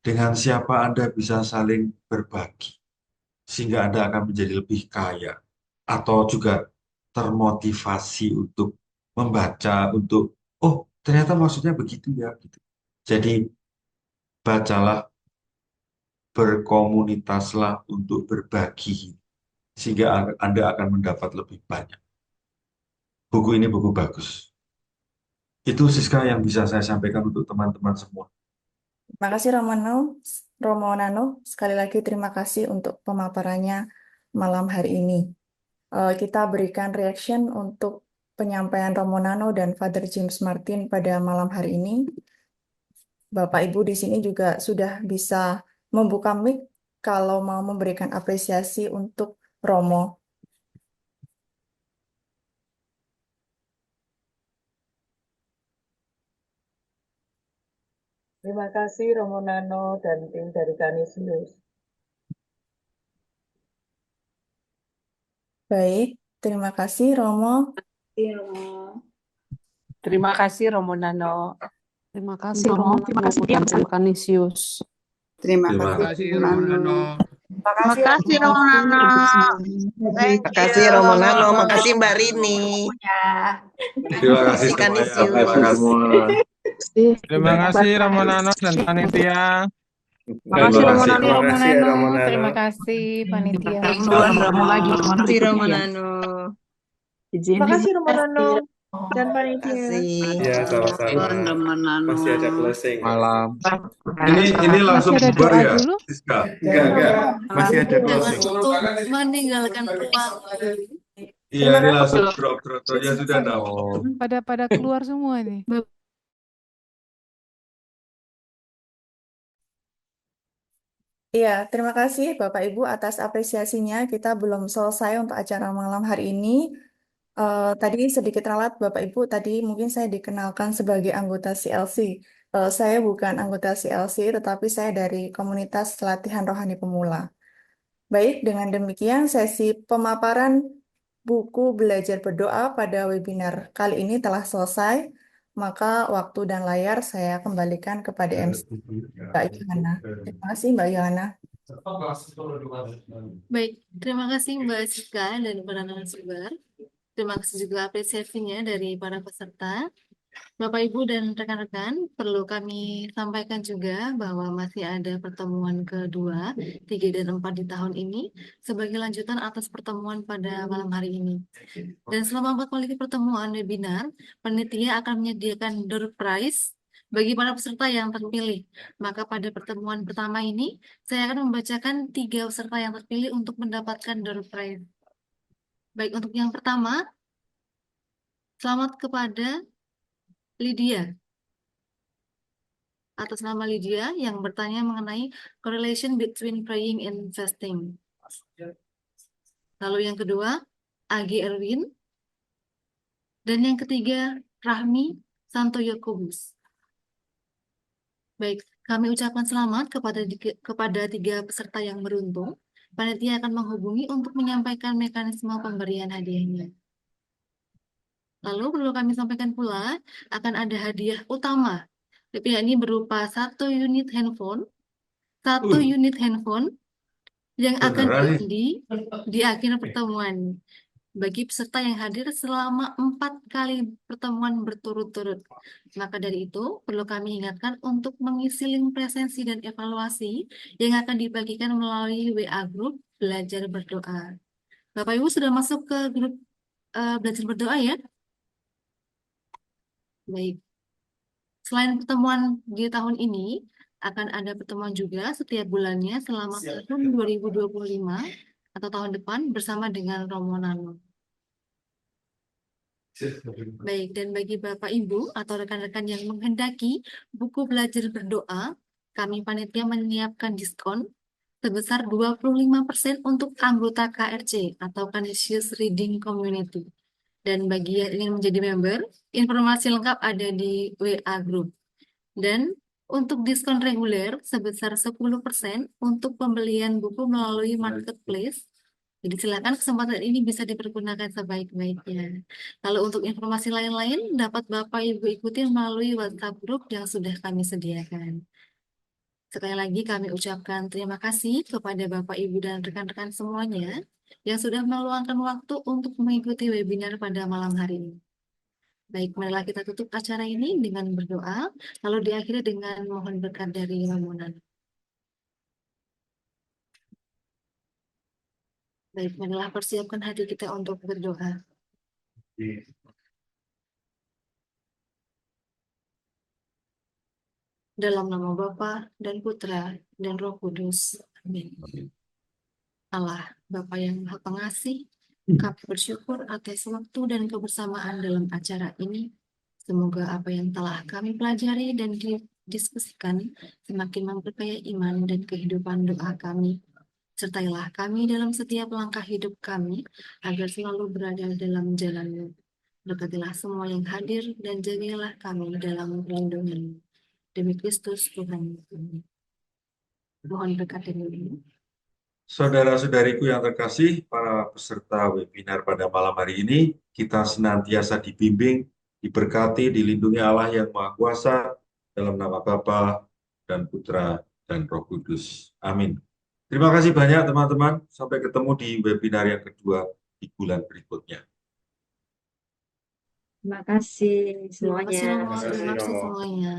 dengan siapa Anda bisa saling berbagi. Sehingga Anda akan menjadi lebih kaya. Atau juga termotivasi untuk membaca, untuk, oh ternyata maksudnya begitu ya. Gitu. Jadi bacalah, berkomunitaslah untuk berbagi. Sehingga Anda akan mendapat lebih banyak. Buku ini buku bagus. Itu Siska yang bisa saya sampaikan untuk teman-teman semua. Terima kasih Romo Nano. Sekali lagi terima kasih untuk pemaparannya malam hari ini. Kita berikan reaction untuk penyampaian Romo Nano dan Father James Martin pada malam hari ini. Bapak Ibu di sini juga sudah bisa membuka mic kalau mau memberikan apresiasi untuk Romo. Terima kasih Romo Nano dan tim dari Canisius. Baik, terima kasih Romo. Terima kasih Romo Nano. Terima kasih Romo Nano, Canisius. Terima kasih Romo Nano. Terima kasih Romo Nano. Terima kasih Romo Nano, makasih Mbak Rini. Terima kasih Canisius. semua. Terima kasih Romonano dan panitia. Makasih Terima Romo kasih. Nano. Terima kasih ya Romonano. Terima kasih panitia. Keluar Romo lagi. Kasih Romanano. Terima kasih Romo Nano dan panitia. Ya, Iya, sama-sama. Romonano. Masih ada closing. Malam. Ini langsung Masih ada bubar doa ya, dulu? Siska? Enggak. Masih ada Jangan closing. untuk meninggalkan ruang. Iya, ini langsung drop. Ya sudah, enggak apa-apa. Oh. Pada keluar semua nih. Iya, terima kasih Bapak Ibu atas apresiasinya. Kita belum selesai untuk acara malam hari ini. Tadi sedikit ralat Bapak Ibu, tadi mungkin saya dikenalkan sebagai anggota CLC. Saya bukan anggota CLC, tetapi saya dari komunitas latihan rohani pemula. Baik, dengan demikian sesi pemaparan buku belajar berdoa pada webinar kali ini telah selesai. Maka waktu dan layar saya kembalikan kepada MC Mbak Yohana. Terima kasih Mbak Yohana. Baik, terima kasih Mbak Siska dan para narasumber. Terima kasih juga apresiasinya dari para peserta. Bapak, Ibu, dan rekan-rekan, perlu kami sampaikan juga bahwa masih ada pertemuan kedua, 3 dan 4 di tahun ini, sebagai lanjutan atas pertemuan pada malam hari ini. Dan selama 4 kali pertemuan webinar, panitia akan menyediakan door prize bagi para peserta yang terpilih. Maka pada pertemuan pertama ini, saya akan membacakan 3 peserta yang terpilih untuk mendapatkan door prize. Baik, untuk yang pertama, selamat kepada Lydia. Atas nama Lydia yang bertanya mengenai correlation between praying and fasting. Lalu yang kedua, Agi Erwin. Dan yang ketiga, Rahmi Santo Yakobus. Baik, kami ucapkan selamat kepada 3 peserta yang beruntung. Panitia akan menghubungi untuk menyampaikan mekanisme pemberian hadiahnya. Lalu perlu kami sampaikan pula, akan ada hadiah utama. Ini berupa 1 unit handphone, 1 unit handphone yang akan diundi di akhir pertemuan bagi peserta yang hadir selama 4 kali pertemuan berturut-turut. Maka dari itu, perlu kami ingatkan untuk mengisi link presensi dan evaluasi yang akan dibagikan melalui WA Group Belajar Berdoa. Bapak Ibu sudah masuk ke grup Belajar Berdoa ya? Baik. Selain pertemuan di tahun ini, akan ada pertemuan juga setiap bulannya selama tahun 2025 atau tahun depan bersama dengan Romonano. Baik, dan bagi Bapak Ibu atau rekan-rekan yang menghendaki buku belajar berdoa, kami panitia menyiapkan diskon sebesar 25% untuk anggota KRC atau Canisius Reading Community. Dan bagi yang ingin menjadi member, informasi lengkap ada di WA Group. Dan untuk diskon reguler sebesar 10% untuk pembelian buku melalui marketplace. Jadi silakan kesempatan ini bisa dipergunakan sebaik-baiknya. Lalu untuk informasi lain-lain dapat Bapak Ibu ikuti melalui WhatsApp group yang sudah kami sediakan. Sekali lagi kami ucapkan terima kasih kepada Bapak Ibu dan rekan-rekan semuanya yang sudah meluangkan waktu untuk mengikuti webinar pada malam hari ini. Baik, marilah kita tutup acara ini dengan berdoa, lalu diakhiri dengan mohon berkat dari Romonano. Baik, marilah persiapkan hati kita untuk berdoa. Dalam nama Bapa dan Putra dan Roh Kudus. Amin. Allah, Bapa yang Maha Pengasih, kami bersyukur atas waktu dan kebersamaan dalam acara ini. Semoga apa yang telah kami pelajari dan didiskusikan semakin memperkaya iman dan kehidupan doa kami. Sertailah kami dalam setiap langkah hidup kami, agar selalu berada dalam jalan-Mu. Berkatilah semua yang hadir dan jagalah kami dalam perlindungan-Mu. Demi Kristus Tuhan kami. Mohon berkat dari Saudara-saudariku yang terkasih, para peserta webinar pada malam hari ini, kita senantiasa dibimbing, diberkati, dilindungi Allah yang Maha Kuasa, dalam nama Bapa dan Putra dan Roh Kudus. Amin. Terima kasih banyak teman-teman. Sampai ketemu di webinar yang kedua di bulan berikutnya. Terima kasih Terima kasih semuanya. Romo, Terima kasih terima kasih Romo. semuanya.